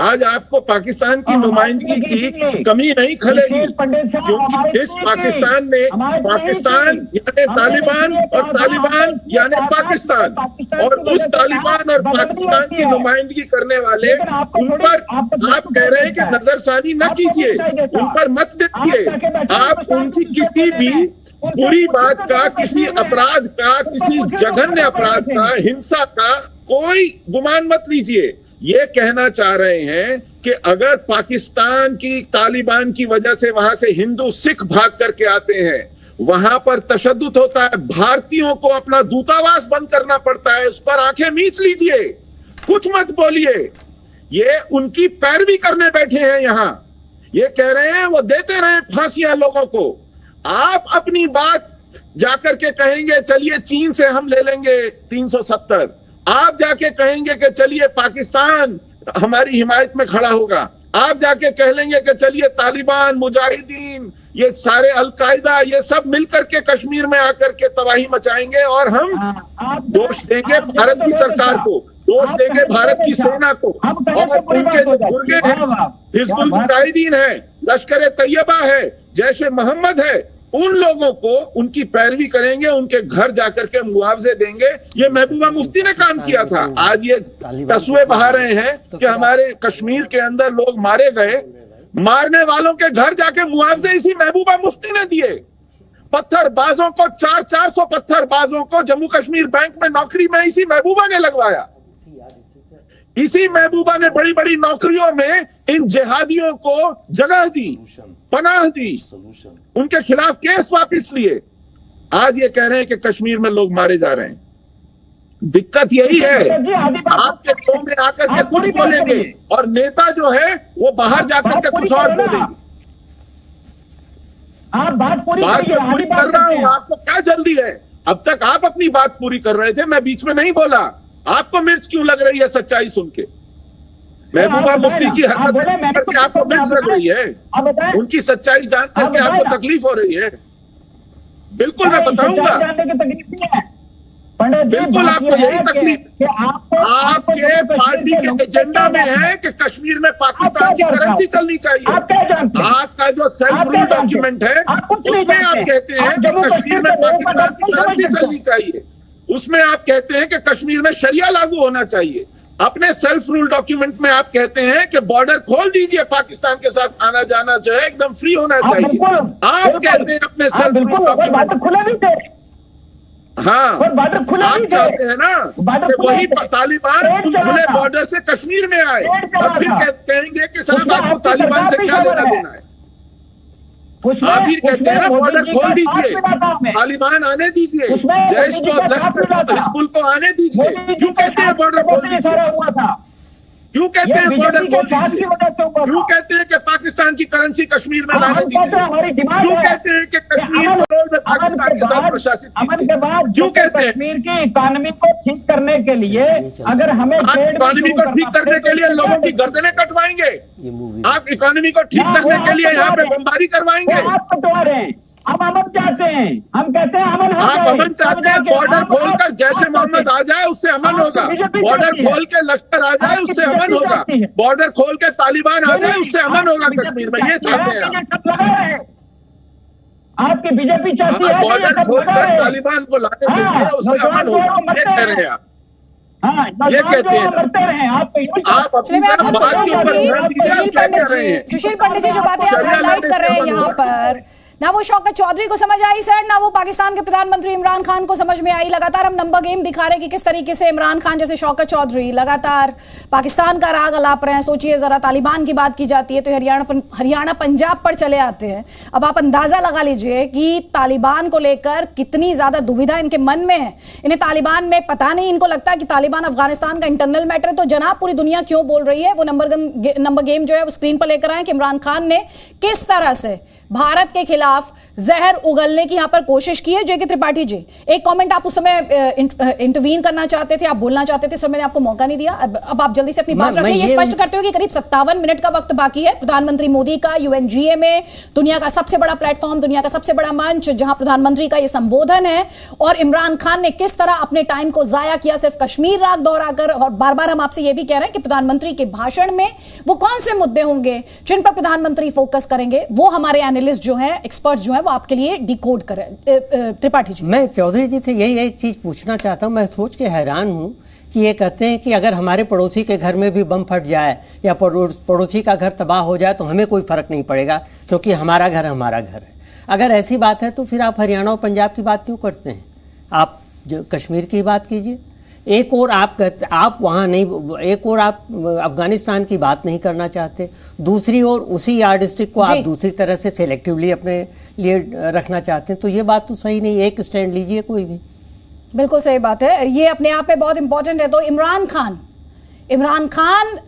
H: आज आपको पाकिस्तान की नुमाइंदगी की कमी नहीं खलेगी, क्योंकि जिस पाकिस्तान ने पाकिस्तान यानी तालिबान और तालिबान यानी पाकिस्तान, और उस तालिबान और पाकिस्तान की नुमाइंदगी करने वाले उन पर आप कह रहे हैं कि नजरसानी न कीजिए, उन पर मत देखिए। आप उनकी किसी भी बुरी बात का, किसी अपराध का, किसी जघन्य अपराध का, हिंसा का कोई गुमान मत लीजिए। ये कहना चाह रहे हैं कि अगर पाकिस्तान की तालिबान की वजह से वहां से हिंदू सिख भाग करके आते हैं, वहां पर तशद्दुद होता है, भारतीयों को अपना दूतावास बंद करना पड़ता है, उस पर आंखें मीच लीजिए, कुछ मत बोलिए। ये उनकी पैरवी करने बैठे हैं यहां। ये कह रहे हैं वो देते रहे फांसियां लोगों को। आप अपनी बात जाकर के कहेंगे चलिए चीन से हम ले लेंगे 370, आप जाके कहेंगे कि चलिए पाकिस्तान हमारी हिमायत में खड़ा होगा, आप जाके कह लेंगे कि चलिए तालिबान, मुजाहिदीन, ये सारे अलकायदा, ये सब मिलकर के कश्मीर में आकर के तबाही मचाएंगे और हम दोष देंगे भारत की सरकार को, दोष देंगे भारत की सेना को, और उनके जो गुर्गे हैं, हिजबुल मुजाहिदीन है, लश्कर तैयबा है, जैश ए मोहम्मद है, उन लोगों को उनकी पैरवी करेंगे, उनके घर जाकर के मुआवजे देंगे। ये महबूबा मुफ्ती ने काम किया था। आज ये तस्वे बहा रहे हैं कि हमारे कश्मीर के अंदर लोग मारे गए, मारने वालों के घर जाके मुआवजे इसी महबूबा मुफ्ती ने दिए। पत्थरबाजों को 400 पत्थरबाजों को जम्मू कश्मीर बैंक में नौकरी में इसी महबूबा ने लगवाया। इसी महबूबा ने बड़ी बड़ी नौकरियों में इन जिहादियों को जगह दी, पनाह दी, उनके खिलाफ केस वापिस लिए। आज ये कह रहे हैं कि कश्मीर में लोग मारे जा रहे हैं। दिक्कत यही है, आपके मुंह में आकर के कुछ बोलेंगे और नेता जो है वो बाहर जाकर के कुछ और बोलेंगे।
G: आप बात पूरी
H: कर रहा हूं, आपको क्या जल्दी है? अब तक आप अपनी बात पूरी कर रहे थे, मैं बीच में नहीं बोला। आपको मिर्च क्यों लग रही है सच्चाई सुन के? महबूबा मुफ्ती की हरकत करके आपको मिर्च लग रही है, उनकी सच्चाई जान करके आपको तकलीफ हो रही है। बिल्कुल मैं बताऊंगा, बिल्कुल आपको यही तकलीफ। आपके पार्टी के एजेंडा में है कि कश्मीर में पाकिस्तान की करेंसी चलनी चाहिए। आपका जो सेल्फ रूल डॉक्यूमेंट है उसमें आप कहते हैं कि कश्मीर में पाकिस्तान की करेंसी चलनी चाहिए, उसमें आप कहते हैं कि कश्मीर में शरिया लागू होना चाहिए। अपने सेल्फ रूल डॉक्यूमेंट में आप कहते हैं कि बॉर्डर खोल दीजिए, पाकिस्तान के साथ आना जाना जो है एकदम फ्री होना चाहिए। आप कहते हैं अपने सेल्फ रूल डॉक्यूमेंट, हाँ आप चाहते हैं ना कि वही तालिबान उन खुले बॉर्डर से कश्मीर में आए और फिर कहेंगे कि साहब आपको तालिबान से क्या लेना देना है। आप ही कहते हैं ना बॉर्डर खोल दीजिए, तालिबान आने दीजिए, जैश को, लश्कर को, हिजबुल को आने दीजिए। क्यों कहते हैं बॉर्डर खोल दीजिए? क्यों कहते हैं बॉर्डर खोल दीजिए? क्यों कहते हैं कि पाकिस्तान की करेंसी कश्मीर में लाने दीजिए? क्यों कहते हैं कि कश्मीर पेट्रोल में पाकिस्तान के साथ प्रशासित कीजिए? क्यों कहते हैं?
G: कश्मीर की इकोनॉमी को ठीक करने के लिए अगर हमें
H: इकोनॉमी को ठीक करने के लिए लोगों की गर्दनें कटवाएंगे, आप इकोनॉमी को ठीक करने के लिए यहाँ पे बमबारी करवाएंगे।
G: आप कटवा रहे हैं, हम अमन चाहते हैं, हम कहते हैं अमन।
H: आप अमन चाहते हैं, बॉर्डर खोलकर जैश ए मोहम्मद आ जाए उससे अमन होगा, बॉर्डर खोल के लश्कर आ जाए उससे अमन होगा, बॉर्डर खोल के तालिबान आ जाए उससे अमन होगा कश्मीर में, ये चाहते हैं
G: आपकी बीजेपी चाहती है
H: बॉर्डर खोलकर तालिबान को लाने दीजिए उससे अमन होगा, ये कह रहे हैं आप।
G: हाँ,
H: ये कहते हैं
G: करते रहे आप
H: अपनी बात के ऊपर ध्यान दीजिए, आप क्या कह रहे हैं?
A: सुशील पंडित जी जो बातें आप हाईलाइट कर रहे हैं यहाँ पर, ना वो शौकत चौधरी को समझ आई सर, ना वो पाकिस्तान के प्रधानमंत्री इमरान खान को समझ में आई। लगातार हम नंबर गेम दिखा रहे हैं कि किस तरीके से इमरान खान जैसे शौकत चौधरी लगातार पाकिस्तान का राग अलाप रहे हैं। सोचिए जरा, तालिबान की बात की जाती है तो हरियाणा पंजाब पर चले आते हैं। अब आप अंदाजा लगा लीजिए कि तालिबान को लेकर कितनी ज्यादा दुविधा इनके मन में है। इन्हें तालिबान में पता नहीं, इनको लगता है कि तालिबान अफगानिस्तान का इंटरनल मैटर है। तो जनाब पूरी दुनिया क्यों बोल रही है, वो नंबर गेम जो है वो स्क्रीन पर लेकर आए कि इमरान खान ने किस तरह से भारत के खिलाफ जहर उगलने की यहां पर कोशिश की है। जेके त्रिपाठी जी, एक कमेंट आप उस समय इंटरवीन करना चाहते थे, आप बोलना चाहते थे, सर मैंने आपको मौका नहीं दिया। अब आप जल्दी से अपनी बात रखें। ये स्पष्ट करते हो कि करीब 57 मिनट का वक्त बाकी है प्रधानमंत्री मोदी का यूएनजीए में, दुनिया का सबसे बड़ा प्लेटफॉर्म, दुनिया का सबसे बड़ा मंच, जहां प्रधानमंत्री का यह संबोधन है, और इमरान खान ने किस तरह अपने टाइम को जाया किया सिर्फ कश्मीर राग दोहराकर। और बार बार हम आपसे यह भी कह रहे हैं कि प्रधानमंत्री के भाषण में वो कौन से मुद्दे होंगे जिन पर प्रधानमंत्री फोकस करेंगे, वो हमारे एनालिस्ट जो है, एक्सपर्ट जो है, वो आपके लिए डिकोड करें। त्रिपाठी जी,
B: मैं चौधरी जी से यही एक चीज पूछना चाहता हूं। मैं सोच के हैरान हूं कि ये कहते हैं कि अगर हमारे पड़ोसी के घर में भी बम फट जाए या पड़ोसी का घर तबाह हो जाए तो हमें कोई फर्क नहीं पड़ेगा क्योंकि हमारा घर है। अगर ऐसी बात है तो फिर आप हरियाणा और पंजाब की बात क्यों करते हैं? आप जो कश्मीर की बात कीजिए। एक और आप वहाँ नहीं, एक और आप अफगानिस्तान की बात नहीं करना चाहते, दूसरी ओर उसी यार्ड डिस्ट्रिक्ट को आप दूसरी तरह से सेलेक्टिवली अपने लिए रखना चाहते हैं। तो ये बात तो सही नहीं। एक स्टैंड लीजिए कोई भी।
A: बिल्कुल सही बात है, ये अपने आप में बहुत इंपॉर्टेंट है। तो इमरान खान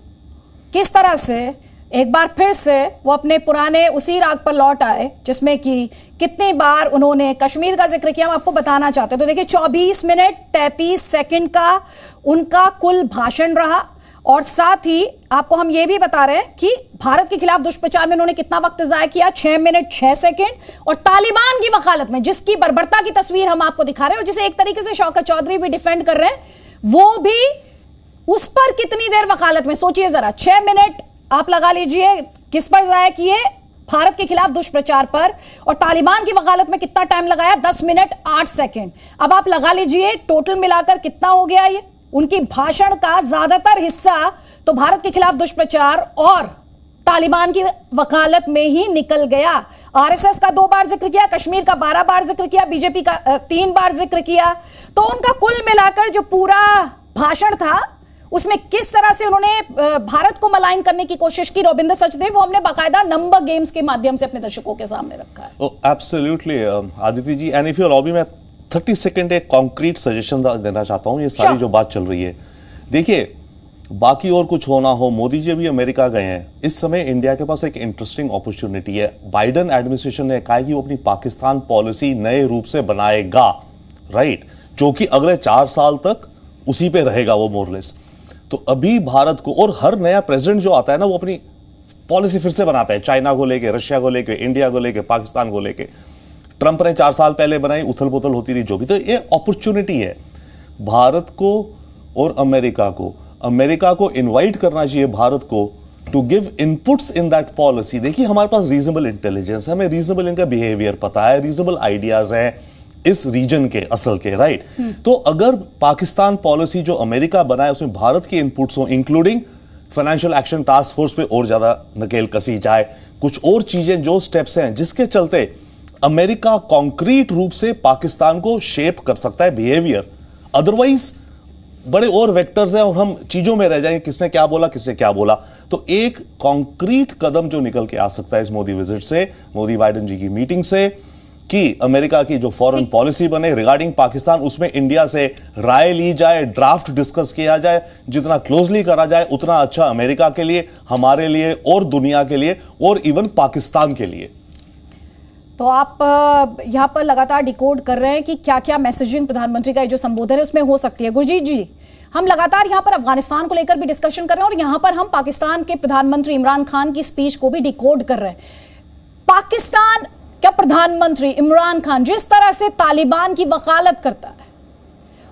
A: किस तरह से एक बार फिर से वो अपने पुराने उसी राग पर लौट आए जिसमें कि कितनी बार उन्होंने कश्मीर का जिक्र किया, हम आपको बताना चाहते हैं। तो देखिए 24 मिनट 33 सेकंड का उनका कुल भाषण रहा, और साथ ही आपको हम ये भी बता रहे हैं कि भारत के खिलाफ दुष्प्रचार में उन्होंने कितना वक्त जाया किया, 6 मिनट 6 सेकंड। और तालिबान की वकालत में जिसकी बर्बरता की तस्वीर हम आपको दिखा रहे हैं और जिसे एक तरीके से शौकत चौधरी भी डिफेंड कर रहे हैं, वो भी उस पर कितनी देर वकालत में, सोचिए जरा, 6 मिनट आप लगा लीजिए किस पर जाया किए, भारत के खिलाफ दुष्प्रचार पर, और तालिबान की वकालत में कितना टाइम लगाया, 10 मिनट 8 सेकंड। अब आप लगा लीजिए टोटल मिलाकर कितना हो गया ये। उनकी भाषण का ज्यादातर हिस्सा तो भारत के खिलाफ दुष्प्रचार और तालिबान की वकालत में ही निकल गया। आरएसएस का 2 बार जिक्र किया, कश्मीर का 12 बार जिक्र किया, बीजेपी का 3 बार जिक्र किया। तो उनका कुल मिलाकर जो पूरा भाषण था उसमें किस तरह से उन्होंने भारत को मलाइन करने की कोशिश की, रविंद्र सचदेव, वो हमने बाकायदा नंबर गेम्स के माध्यम से अपने दर्शकों के सामने रखा है।
C: Absolutely Aditi ji, and if you allow me, मैं 30 सेकंड एक कॉन्क्रीट सजेशन देना चाहता हूं। ये सारी जो बात चल रही है, देखिए बाकी और कुछ होना हो, मोदी जी अभी अमेरिका गए हैं। इस समय इंडिया के पास एक इंटरेस्टिंग अपॉर्चुनिटी है। बाइडेन एडमिनिस्ट्रेशन ने कहा कि वो अपनी पाकिस्तान पॉलिसी नए रूप से बनाएगा, राइट, जो कि अगले 4 साल तक उसी पे रहेगा वो मोरलेस। तो अभी भारत को, और हर नया प्रेसिडेंट जो आता है ना, वो अपनी पॉलिसी फिर से बनाता है, चाइना को लेके, रशिया को लेके, इंडिया को लेके, पाकिस्तान को लेके। ट्रंप ने 4 साल पहले बनाई, उथल पुथल होती रही जो भी। तो ये अपॉर्चुनिटी है भारत को और अमेरिका को इनवाइट करना चाहिए भारत को to give inputs in that policy. देखिए हमारे पास रीजनेबल इंटेलिजेंस है, हमें रीजनेबल इनका बिहेवियर पता है, रीजनेबल आइडियाज हैं इस रीजन के असल के, राइट। तो अगर पाकिस्तान पॉलिसी जो अमेरिका बनाए उसमें भारत के इनपुट्स हो, including financial action task force पे और ज्यादा नकेल कसी जाए, कुछ और चीजें जो स्टेप्स हैं जिसके चलते अमेरिका कॉन्क्रीट रूप से पाकिस्तान को शेप कर सकता है बिहेवियर। अदरवाइज बड़े और वेक्टर्स हैं और हम चीजों में रह जाएंगे, किसने क्या बोला। तो एक कॉन्क्रीट कदम जो निकल के आ सकता है इस मोदी विजिट से, मोदी बाइडेन जी की मीटिंग से, कि अमेरिका की जो फॉरेन पॉलिसी बने रिगार्डिंग पाकिस्तान, उसमें इंडिया से राय ली जाए, ड्राफ्ट डिस्कस किया जाए। जितना क्लोजली करा जाए उतना अच्छा अमेरिका के लिए, हमारे लिए और दुनिया के लिए और इवन पाकिस्तान के लिए।
A: तो आप यहाँ पर लगातार डिकोड कर रहे हैं कि क्या क्या मैसेजिंग प्रधानमंत्री का जो संबोधन है उसमें हो सकती है। गुरजीत जी, हम लगातार यहाँ पर अफगानिस्तान को लेकर भी डिस्कशन कर रहे हैं और यहाँ पर हम पाकिस्तान के प्रधानमंत्री इमरान खान की स्पीच को भी डिकोड कर रहे हैं। पाकिस्तान का प्रधानमंत्री इमरान खान जिस तरह से तालिबान की वकालत करता है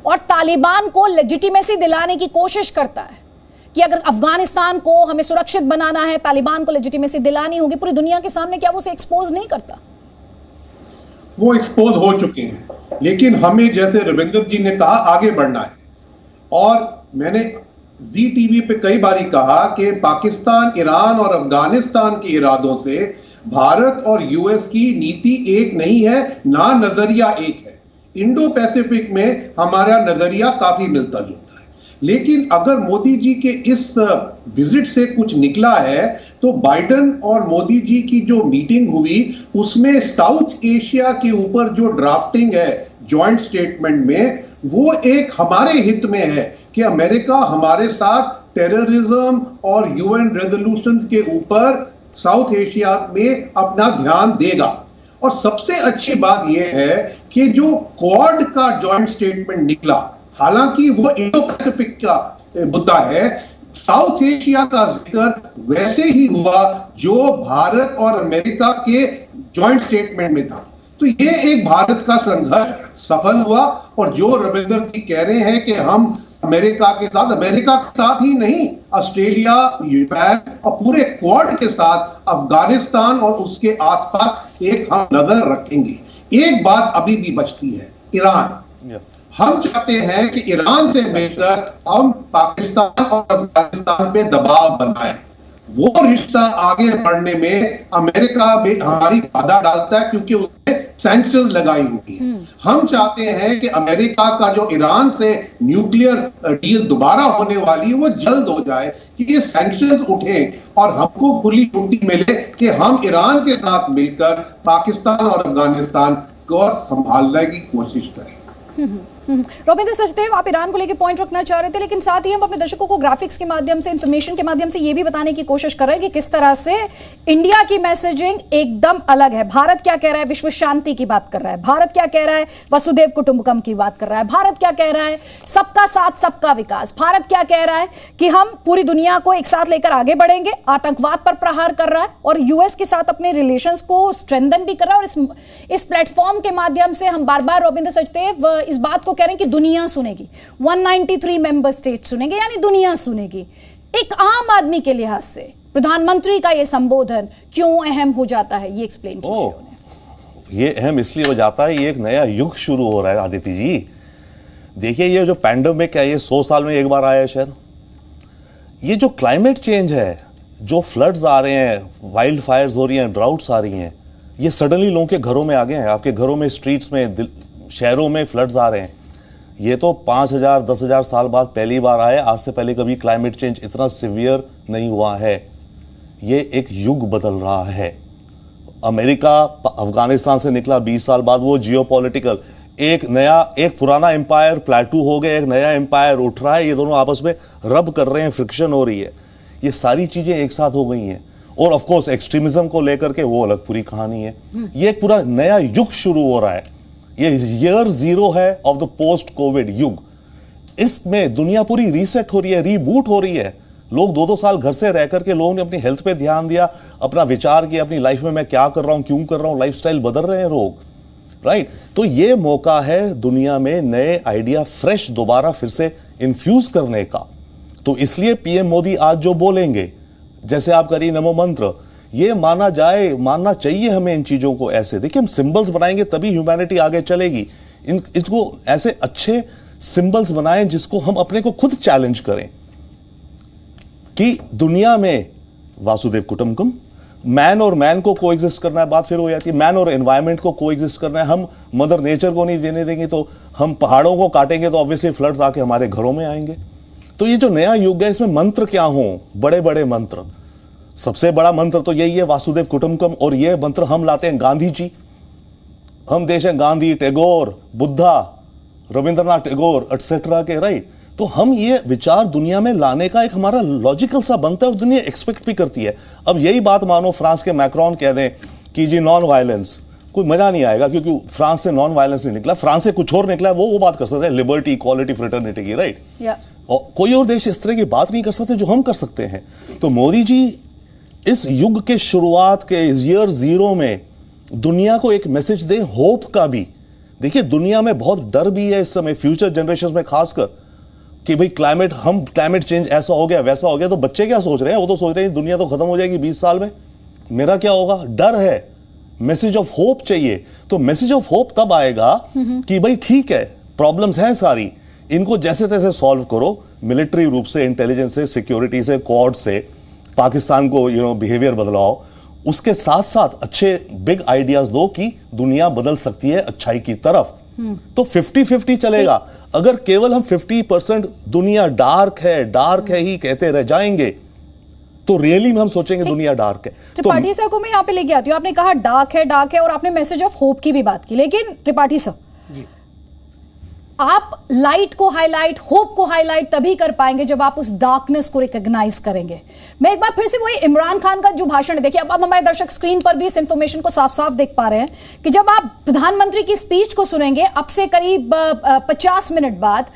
A: और तालिबान को लेजिटिमेसी दिलाने की कोशिश करता है कि अगर अफगानिस्तान को हमें सुरक्षित बनाना है, तालिबान को लेजिटिमेसी दिलानी होगी पूरी दुनिया के सामने, क्या वो उसे एक्सपोज नहीं करता?
D: वो एक्सपोज हो चुके हैं, लेकिन हमें जैसे रविंद्र जी ने कहा आगे बढ़ना है। और मैंने जी टीवी पे कई बार कहा कि पाकिस्तान, ईरान और अफगानिस्तान के इरादों से भारत और यूएस की नीति एक नहीं है, ना नजरिया एक है। इंडो पैसिफिक में हमारा नजरिया काफी मिलता जुलता है, लेकिन अगर मोदी जी के इस विजिट से कुछ निकला है तो बाइडेन और मोदी जी की जो मीटिंग हुई उसमें साउथ एशिया के ऊपर जो ड्राफ्टिंग है जॉइंट स्टेटमेंट में, वो एक हमारे हित में है कि अमेरिका हमारे साथ टेररिज्म और यूएन रेजोल्यूशंस के ऊपर साउथ एशिया में अपना ध्यान देगा। और सबसे अच्छी बात यह है कि जो क्वाड का जॉइंट स्टेटमेंट निकला, हालांकि वो इंडो पैसिफिक का मुद्दा है, साउथ एशिया का जिक्र वैसे ही हुआ जो भारत और अमेरिका के जॉइंट स्टेटमेंट में था। तो ये एक भारत का संघर्ष सफल हुआ, और जो रविंदर जी कह रहे हैं कि हम अमेरिका के साथ ही नहीं, ऑस्ट्रेलिया, जापान और पूरे क्वाड के साथ अफगानिस्तान और उसके आसपास एक हम नजर रखेंगे। एक बात अभी भी बचती है, ईरान। हम चाहते हैं कि ईरान से मिलकर हम पाकिस्तान और अफगानिस्तान पे दबाव बनाएं। वो रिश्ता आगे बढ़ने में अमेरिका भी हमारी बाधा डालता है क्योंकि उसने सैंक्शंस लगाई हुई है। हम चाहते हैं कि अमेरिका का जो ईरान से न्यूक्लियर डील दोबारा होने वाली है वो जल्द हो जाए, कि ये सैंक्शंस उठे और हमको खुली छुट्टी मिले कि हम ईरान के साथ मिलकर पाकिस्तान और अफगानिस्तान को संभालने की कोशिश करें।
A: रविंद्र सचदेव, आप ईरान को लेकर पॉइंट रखना चाह रहे थे, लेकिन साथ ही हम अपने दर्शकों को ग्राफिक्स के माध्यम से, इंफॉर्मेशन के माध्यम से ये भी बताने की कोशिश कर रहे हैं कि किस तरह से इंडिया की मैसेजिंग एकदम अलग है। भारत क्या कह रहा है, विश्व शांति की बात कर रहा है। भारत क्या कह रहा है, वसुधैव कुटुंबकम की बात कर रहा है। भारत क्या कह रहा है, सबका साथ सबका विकास। भारत क्या कह रहा है कि हम पूरी दुनिया को एक साथ लेकर आगे बढ़ेंगे। आतंकवाद पर प्रहार कर रहा है और यूएस के साथ अपने रिलेशंस को स्ट्रेंथन भी कर रहा है। और इस प्लेटफॉर्म के माध्यम से हम बार बार, रविंद्र सचदेव, इस बात को कह रहे हैं कि दुनिया सुनेगी, 193 मेंबर स्टेट सुनेंगे, यानी दुनिया सुनेगी। एक आम आदमी के लिहाज से प्रधानमंत्री का यह संबोधन क्यों अहम हो जाता है, ये एक्सप्लेन कीजिए।
C: ये अहम इसलिए हो जाता है, ये एक नया युग शुरू हो रहा है आदित्य जी। देखिए, ये जो पैंडेमिक है ये 100 साल में एक बार आया है शायद। ये जो क्लाइमेट चेंज है, जो फ्लड्स आ रहे हैं, वाइल्ड फायर्स हो रही हैं, ड्राउट्स आ रही हैं, ये सडनली लोगों के घरों में आ गए हैं। आपके घरों में, स्ट्रीट्स में, शहरों में फ्लड्स आ रहे हैं। ये तो 5000 10,000 साल बाद पहली बार आए। आज से पहले कभी क्लाइमेट चेंज इतना सिवियर नहीं हुआ है। ये एक युग बदल रहा है। अमेरिका अफगानिस्तान से निकला 20 साल बाद, वो जियोपॉलिटिकल एक पुराना एम्पायर प्लेटू हो गया, एक नया एम्पायर उठ रहा है। ये दोनों आपस में रब कर रहे हैं, फ्रिक्शन हो रही है। ये सारी चीजें एक साथ हो गई हैं। और ऑफ कोर्स एक्सट्रीमिज्म को लेकर के वो अलग पूरी कहानी है। ये एक पूरा नया युग शुरू हो रहा है। ये ईयर 0 है ऑफ द पोस्ट कोविड युग। इसमें दुनिया पूरी रीसेट हो रही है, रीबूट हो रही है। लोग 2-2 साल घर से रह करके लोगों ने अपनी हेल्थ पे ध्यान दिया, अपना विचार किया, अपनी लाइफ में मैं क्या कर रहा हूं, क्यों कर रहा हूं, लाइफस्टाइल बदल रहे हैं लोग, राइट। तो ये मौका है दुनिया में नए आइडिया फ्रेश दोबारा फिर से इन्फ्यूज करने का। तो इसलिए पीएम मोदी आज जो बोलेंगे, जैसे आप करिए नमो मंत्र, ये मानना चाहिए हमें इन चीजों को। ऐसे देखिए, हम सिंबल्स बनाएंगे तभी ह्यूमैनिटी आगे चलेगी। इसको ऐसे अच्छे सिंबल्स बनाएं जिसको हम अपने को खुद चैलेंज करें कि दुनिया में वासुदेव कुटुंबकम, मैन और मैन को कोएग्जिस्ट करना है। बात फिर हो जाती है, मैन और एनवायरमेंट को कोएग्जिस्ट करना है। हम मदर नेचर को नहीं देने देंगे तो हम पहाड़ों को काटेंगे तो ऑब्वियसली फ्लड्स आके हमारे घरों में आएंगे। तो ये जो नया युग है, इसमें मंत्र क्या हो, बड़े बड़े मंत्र। सबसे बड़ा मंत्र तो यही है, वासुदेव कुटुंबकम। और ये मंत्र हम लाते हैं गांधी जी। हम देश हैं गांधी, टैगोर, बुद्धा, रविंद्रनाथ टैगोर एटसेट्रा के, राइट। तो हम ये विचार दुनिया में लाने का एक हमारा लॉजिकल सा बनता है और दुनिया एक्सपेक्ट भी करती है। अब यही बात मानो फ्रांस के मैक्रोन कह दें कि जी नॉन वायलेंस, कोई मजा नहीं आएगा, क्योंकि फ्रांस से नॉन वायलेंस नहीं निकला, फ्रांस से कुछ और निकला। वो बात कर सकते हैं लिबर्टी, इक्वालिटी, फ्रेटर्निटी की, राइट। और कोई और देश इस तरह की बात नहीं कर सकते जो हम कर सकते हैं। तो मोदी जी इस युग के शुरुआत के ईयर 0 में दुनिया को एक मैसेज दें, होप का भी। देखिए, दुनिया में बहुत डर भी है इस समय, फ्यूचर जनरेशन में खासकर, कि भाई क्लाइमेट चेंज ऐसा हो गया वैसा हो गया। तो बच्चे क्या सोच रहे हैं, वो तो सोच रहे हैं दुनिया तो खत्म हो जाएगी 20 साल में, मेरा क्या होगा। डर है, मैसेज ऑफ होप चाहिए। तो मैसेज ऑफ होप तब आएगा कि भाई ठीक है, प्रॉब्लम्स हैं सारी, इनको जैसे तैसे सॉल्व करो, मिलिट्री रूप से, इंटेलिजेंस से, सिक्योरिटी से, कोर्ट से पाकिस्तान को बिहेवियर बदलाओ, उसके साथ साथ अच्छे बिग आइडियाज दो कि दुनिया बदल सकती है अच्छाई की तरफ। तो 50-50 चलेगा। अगर केवल हम 50% दुनिया डार्क है ही कहते रह जाएंगे तो रियली में हम सोचेंगे दुनिया डार्क है।
A: त्रिपाठी सर को मैं यहाँ पे लेके आती हूँ। आपने कहा डार्क है और आपने मैसेज ऑफ होप की भी बात की, लेकिन त्रिपाठी सर आप लाइट को हाईलाइट, होप को हाईलाइट तभी कर पाएंगे जब आप उस डार्कनेस को रिकॉग्नाइज करेंगे। मैं एक बार फिर से वही इमरान खान का जो भाषण है, देखिए अब हमारे दर्शक स्क्रीन पर भी इस इंफॉर्मेशन को साफ साफ देख पा रहे हैं कि जब आप प्रधानमंत्री की स्पीच को सुनेंगे अब से करीब 50 मिनट बाद,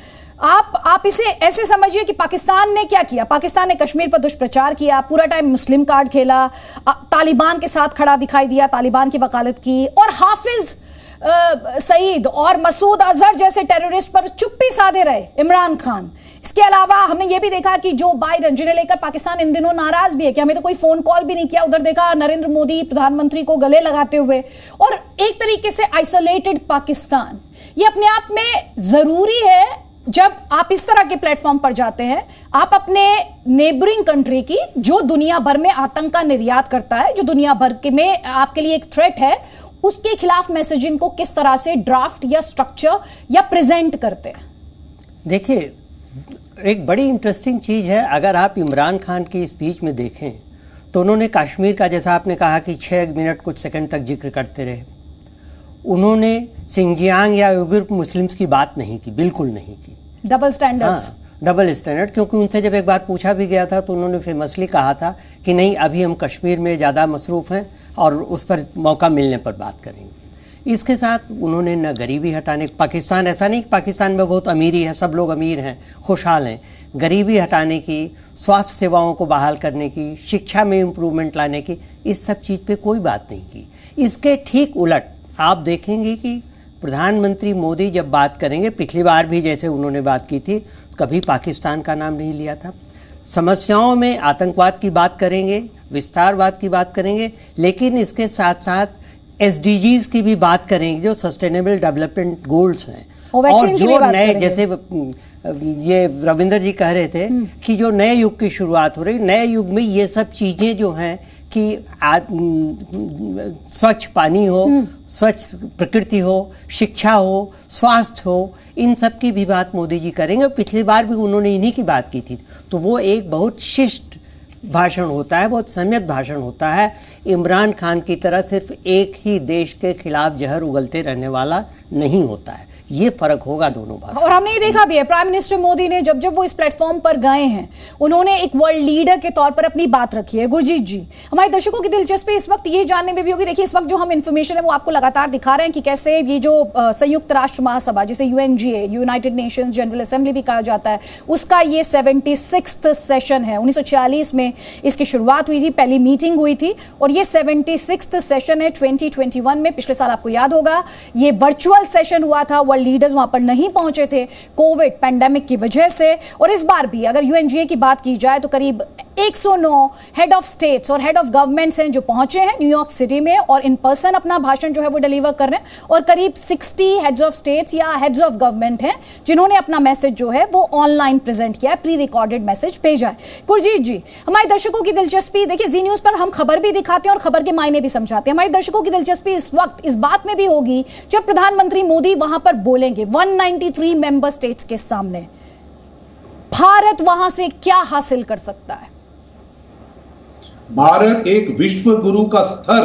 A: आप इसे ऐसे समझिए कि पाकिस्तान ने क्या किया। पाकिस्तान ने कश्मीर पर दुष्प्रचार किया, पूरा टाइम मुस्लिम कार्ड खेला, तालिबान के साथ खड़ा दिखाई दिया, तालिबान की वकालत की, और हाफिज सईद और मसूद अजहर जैसे टेररिस्ट पर चुप्पी साधे रहे इमरान खान। इसके अलावा हमने ये भी देखा कि जो बाइडेन, जिन्हें लेकर पाकिस्तान इन दिनों नाराज भी है कि हमें तो कोई फोन कॉल भी नहीं किया, उधर देखा नरेंद्र मोदी प्रधानमंत्री को गले लगाते हुए, और एक तरीके से आइसोलेटेड पाकिस्तान। ये अपने आप में जरूरी है जब आप इस तरह के प्लेटफॉर्म पर जाते हैं, आप अपने नेबरिंग कंट्री की, जो दुनिया भर में आतंक का निर्यात करता है, जो दुनिया भर में आपके लिए एक थ्रेट है, उसके खिलाफ मैसेजिंग को किस तरह से ड्राफ्ट या स्ट्रक्चर या प्रेजेंट करते हैं।
B: देखिए, एक बड़ी इंटरेस्टिंग चीज़ है, अगर आप इमरान खान की स्पीच में देखें तो उन्होंने कश्मीर का, जैसा आपने कहा कि 6 मिनट कुछ सेकंड तक जिक्र करते रहे, उन्होंने सिंजियांग या उइगर मुस्लिम्स की बात नहीं की, बिल्कुल नहीं की।
A: Double standards.
B: डबल स्टैंडर्ड, क्योंकि उनसे जब एक बार पूछा भी गया था तो उन्होंने फेमसली कहा था कि नहीं, अभी हम कश्मीर में ज़्यादा मसरूफ़ हैं और उस पर मौका मिलने पर बात करेंगे। इसके साथ उन्होंने न गरीबी हटाने, पाकिस्तान ऐसा नहीं कि पाकिस्तान में बहुत अमीरी है, सब लोग अमीर हैं, खुशहाल हैं, गरीबी हटाने की, स्वास्थ्य सेवाओं को बहाल करने की, शिक्षा में इम्प्रूवमेंट लाने की, इस सब चीज़ पे कोई बात नहीं की। इसके ठीक उलट आप देखेंगे कि प्रधानमंत्री मोदी जब बात करेंगे, पिछली बार भी जैसे उन्होंने बात की थी, कभी पाकिस्तान का नाम नहीं लिया था। समस्याओं में आतंकवाद की बात करेंगे, विस्तारवाद की बात करेंगे, लेकिन इसके साथ साथ SDGs की भी बात करेंगे, जो सस्टेनेबल डेवलपमेंट गोल्स हैं, और जो नए, जैसे ये रविंदर जी कह रहे थे कि जो नए युग की शुरुआत हो रही, नए युग में ये सब चीज़ें जो हैं कि स्वच्छ पानी हो, स्वच्छ प्रकृति हो, शिक्षा हो, स्वास्थ्य हो, इन सब की भी बात मोदी जी करेंगे। पिछली बार भी उन्होंने इन्हीं की बात की थी। तो वो एक बहुत शिष्ट भाषण होता है, बहुत संयत भाषण होता है। इमरान खान की तरह सिर्फ एक ही देश के खिलाफ जहर उगलते रहने वाला नहीं होता है। ये फर्क होगा दोनों भाषण।
A: और हमने ये देखा भी है, प्राइम मिनिस्टर मोदी ने जब वो इस प्लेटफॉर्म पर गए हैं, उन्होंने एक वर्ल्ड लीडर के तौर पर अपनी बात रखी है। गुरजीत जी, हमारे दर्शकों की दिलचस्पी इस वक्त ये जानने में भी होगी, देखिए इस वक्त जो हम इंफॉर्मेशन है वो आपको लगातार दिखा रहे हैं कि कैसे ये जो संयुक्त राष्ट्र महासभा, जिसे UNGA, United Nations general assembly भी कहा जाता है, उसका ये 76वां सेशन है। 1946 में इसकी शुरुआत हुई थी, पहली मीटिंग हुई थी, और ये 76वां सेशन है 2021 में। पिछले साल आपको याद होगा ये वर्चुअल सेशन हुआ था, वर्ल्ड लीडर्स वहां पर नहीं पहुंचे थे कोविड पैंडेमिक की वजह से। और इस बार भी अगर UNGA की बात की जाए तो करीब 109 हेड ऑफ स्टेट्स और हेड ऑफ गवर्नमेंट्स हैं जो पहुंचे हैं न्यूयॉर्क सिटी में, और इन पर्सन अपना भाषण जो है वो डिलीवर कर रहे हैं। और करीब 60 हेड्स ऑफ स्टेट्स या हेड्स ऑफ गवर्नमेंट हैं जिन्होंने अपना मैसेज जो है वो ऑनलाइन प्रेजेंट किया है, प्री रिकॉर्डेड मैसेज भेजा है। गुरजीत जी, हमारे दर्शकों की दिलचस्पी, देखिए जी न्यूज पर हम खबर भी दिखाते हैं और खबर के मायने भी समझाते हैं। हमारे दर्शकों की दिलचस्पी इस वक्त इस बात में भी होगी जब प्रधानमंत्री मोदी वहां पर बोलेंगे 193 मेंबर स्टेट्स के सामने, भारत वहां से क्या हासिल कर सकता है?
D: भारत एक विश्व गुरु का स्तर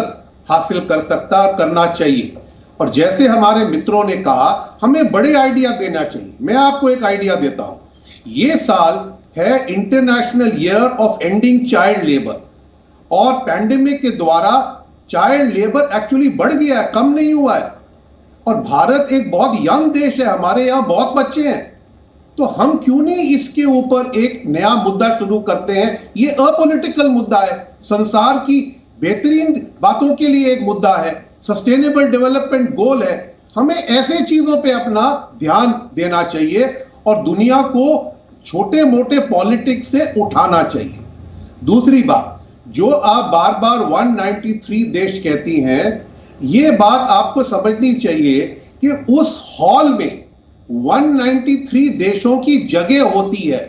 D: हासिल कर सकता है, करना चाहिए। और जैसे हमारे मित्रों ने कहा, हमें बड़े आइडिया देना चाहिए। मैं आपको एक आइडिया देता हूं। ये साल है international year of ending child labour, और पैंडेमिक के द्वारा चाइल्ड लेबर एक्चुअली बढ़ गया है, कम नहीं हुआ है। और भारत एक बहुत यंग देश है, हमारे यहां बहुत बच्चे हैं, तो हम क्यों नहीं इसके ऊपर एक नया मुद्दा शुरू करते हैं। ये अपॉलिटिकल मुद्दा है, संसार की बेहतरीन बातों के लिए एक मुद्दा है, सस्टेनेबल डेवलपमेंट गोल है। हमें ऐसे चीजों पे अपना ध्यान देना चाहिए और दुनिया को छोटे मोटे पॉलिटिक्स से उठाना चाहिए। दूसरी बात, जो आप बार बार 193 देश कहती हैं, ये बात आपको समझनी चाहिए कि उस हॉल में 193 देशों की जगह होती है।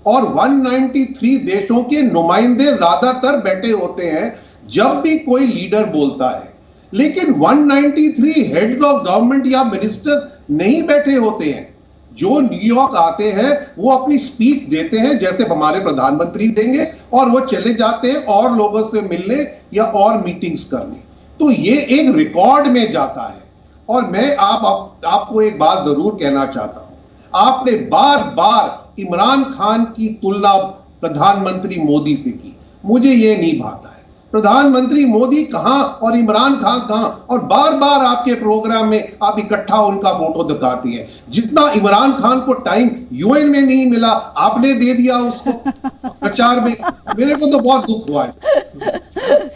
D: और 193 देशों के नुमाइंदे ज्यादातर बैठे होते हैं जब भी कोई लीडर बोलता है, लेकिन 193 हेड्स ऑफ गवर्नमेंट या मिनिस्टर नहीं बैठे होते हैं। जो न्यूयॉर्क आते हैं वो अपनी स्पीच देते हैं जैसे हमारे प्रधानमंत्री देंगे, और वो चले जाते हैं और लोगों से मिलने या और मीटिंग्स करने। तो ये एक रिकॉर्ड में जाता है। और मैं आपको एक बात जरूर कहना चाहता हूं, आपने बार बार इमरान खान की तुलना प्रधानमंत्री मोदी से की, मुझे ये नहीं भाता है। प्रधानमंत्री मोदी कहां और इमरान खान कहां, और बार बार आपके प्रोग्राम में आप इकट्ठा उनका फोटो दिखाती हैं। जितना इमरान खान को टाइम यूएन में नहीं मिला, आपने दे दिया उसको प्रचार में। मेरे को तो बहुत दुख हुआ है।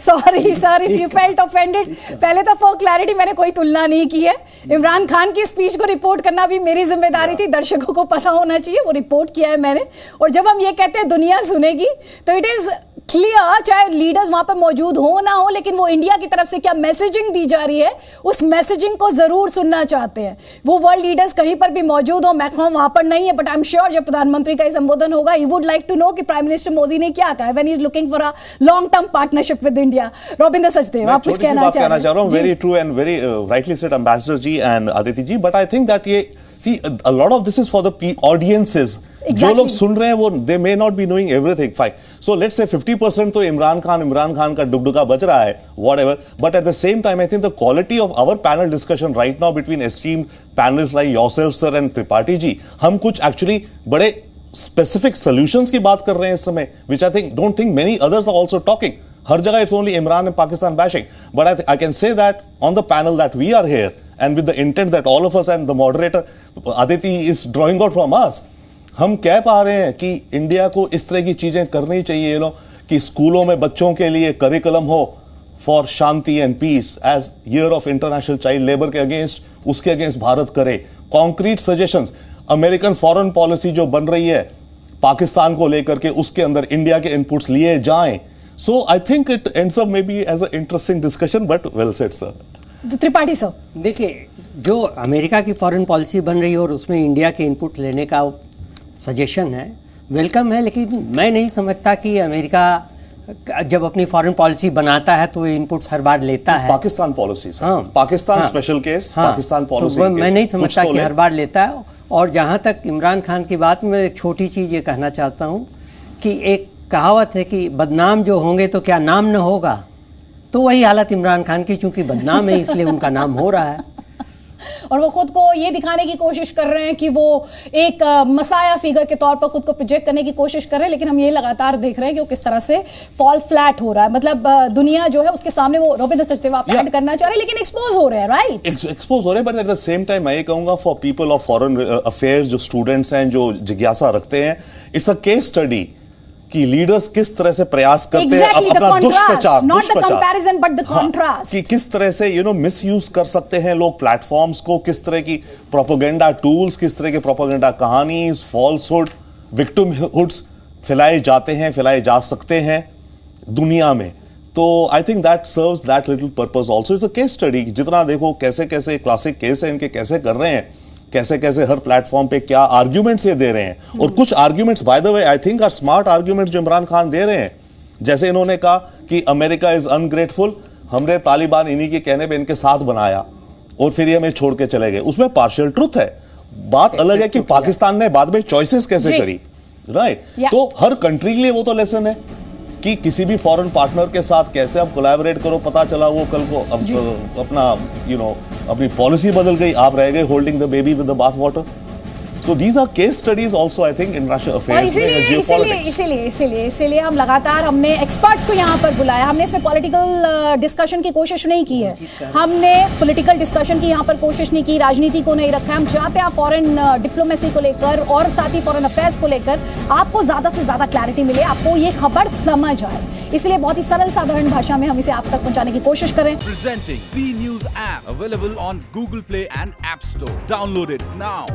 A: Sorry sir if you felt offended. पहले तो फॉर क्लैरिटी मैंने कोई तुलना नहीं की है। इमरान खान की स्पीच को रिपोर्ट करना भी मेरी जिम्मेदारी थी, दर्शकों को पता होना चाहिए, वो रिपोर्ट किया है मैंने। और जब हम ये कहते हैं दुनिया सुनेगी, तो इट इज क्लियर, चाहे लीडर्स वहां पर मौजूद हो ना हो, लेकिन वो इंडिया की तरफ से क्या मैसेजिंग दी जा रही है, उस मैसेजिंग को जरूर सुनना चाहते हैं। वो वर्ल्ड लीडर्स कहीं पर भी मौजूद हो, मैक्रोन वहां पर नहीं है, बट आई एम श्योर जब प्रधानमंत्री का संबोधन होगा, he would like to know कि प्राइम मिनिस्टर मोदी ने क्या कहा when he is looking for a long term partnership with India. Robinder Sachdev, आप कुछ कहना चाह रहे हैं?
C: Very true and very rightly said ambassador ji and Aditi ji, but I think that ये see a lot of this is for the audiences. जो लोग सुन रहे हैं वो they may not be knowing everything, fine. So let's say 50% तो इमरान खान का डुगडुगा बज रहा है, whatever, but at the same time I think the quality of our panel discussion right now between esteemed panellists like yourself sir and Tripathi ji, हम कुछ actually बड़े specific solutions की बात कर रहे हैं इस समय, which I think don't think many others are also talking. हर जगह it's only Imran and Pakistan bashing, but I can say that on the panel that we are here and with the intent that all of us and the moderator Aditi is drawing out from us, हम कह पा रहे हैं कि India को इस तरह की चीजें करनी चाहिए कि स्कूलों में बच्चों के लिए करिकुलम हो for shanti and peace as year of international child labour के अगेंस्ट, उसके अगेंस्ट भारत करे। Concrete suggestions, American foreign policy जो बन रही है पाकिस्तान को लेकर के, उसके अंदर इंडिया के इनपुट्स लिए जाएं। So I think it ends up maybe as an interesting discussion, but well said, sir.
A: Tripathi sir,
B: देखिए, जो अमेरिका की फॉरेन पॉलिसी बन रही है और उसमें इंडिया के इनपुट लेने का सजेशन है, वेलकम है, लेकिन मैं नहीं समझता कि अमेरिका जब अपनी फॉरेन पॉलिसी बनाता है तो इनपुट्स हर बार लेता है।
C: पाकिस्तान पॉलिसी,
B: हाँ,
C: Pakistan special case, Pakistan policy,
B: मैं नहीं समझता कि हर बार लेता है। और जहाँ तक इमरान खान की बात में एक छोटी चीज़ ये कहना चाहता हूँ कि एक कहावत है कि बदनाम जो होंगे तो क्या नाम न होगा, तो वही हालत इमरान खान की, चूंकि बदनाम है इसलिए उनका नाम हो रहा है।
A: और वो खुद को ये दिखाने की कोशिश कर रहे हैं कि वो एक मसाया फिगर के तौर पर खुद को प्रोजेक्ट करने की कोशिश कर रहे हैं, लेकिन हम ये लगातार देख रहे हैं कि वो किस तरह से फॉल फ्लैट हो रहा है। मतलब दुनिया जो है उसके सामने वो रॉबिंदर सचदेव आप ऐड करना चाह रहे हैं, लेकिन एक्सपोज हो रहे हैं, राइट?
C: एक्सपोज हो रहे हैं, but at the same time मैं ये कहूंगा for people of foreign affairs, जो स्टूडेंट्स हैं, जो जिज्ञासा रखते हैं, इट्स अ केस स्टडी कि लीडर्स किस तरह से प्रयास करते हैं अपना दुष्प्रचार, कि किस तरह से मिसयूज कर सकते हैं लोग प्लेटफॉर्म्स को, किस तरह की प्रोपेगेंडा टूल्स, किस तरह के प्रोपेगेंडा कहानीज, फॉल्सहुड, विक्टिमहुड्स फैलाए जाते हैं, फैलाए जा सकते हैं दुनिया में। तो आई think that serves that little purpose also. It's a case study. जितना देखो कैसे कैसे क्लासिक केस है इनके, कैसे कर रहे हैं, कैसे कैसे हर प्लेटफॉर्म पे क्या आर्ग्यूमेंट्स ये दे रहे हैं। और कुछ arguments by the way I think are smart arguments जो इमरान खान दे रहे हैं। जैसे इन्होंने कहा कि अमेरिका इज अनग्रेटफुल, हमने तालिबान इन्हीं के कहने पे इनके साथ बनाया और फिर ये हमें छोड़ के चले गए। उसमें पार्शियल ट्रुथ है। बात अलग है कि पाकिस्तान ने बाद में चॉइसेस कैसे करी, राइट? तो हर कंट्री के लिए वो तो लेसन है कि किसी भी फॉरेन पार्टनर के साथ कैसे आप कोलैबोरेट करो। पता चला वो कल को अपना अपनी पॉलिसी बदल गई, आप रह गए holding the baby with the bath water. So these are case studies also, I think, in Russia affairs में geopolitics.
A: इसीलिए हम लगातार हमने एक्सपर्ट्स को यहाँ पर बुलाया। हमने इसमें पॉलिटिकल डिस्कशन की कोशिश नहीं की है, हमने पॉलिटिकल डिस्कशन की यहाँ पर कोशिश नहीं की, राजनीति को नहीं रखा है। हम चाहते हैं फॉरेन डिप्लोमेसी को लेकर और साथ ही फॉरेन अफेयर्स को लेकर आपको ज़्यादा से ज़्यादा क्लैरिटी मिले, आपको ये खबर समझ आए। इसलिए बहुत ही सरल साधारण भाषा में हम इसे आप तक पहुँचाने की कोशिश करें।
I: Presenting B News app available on Google Play and App Store. Download it now.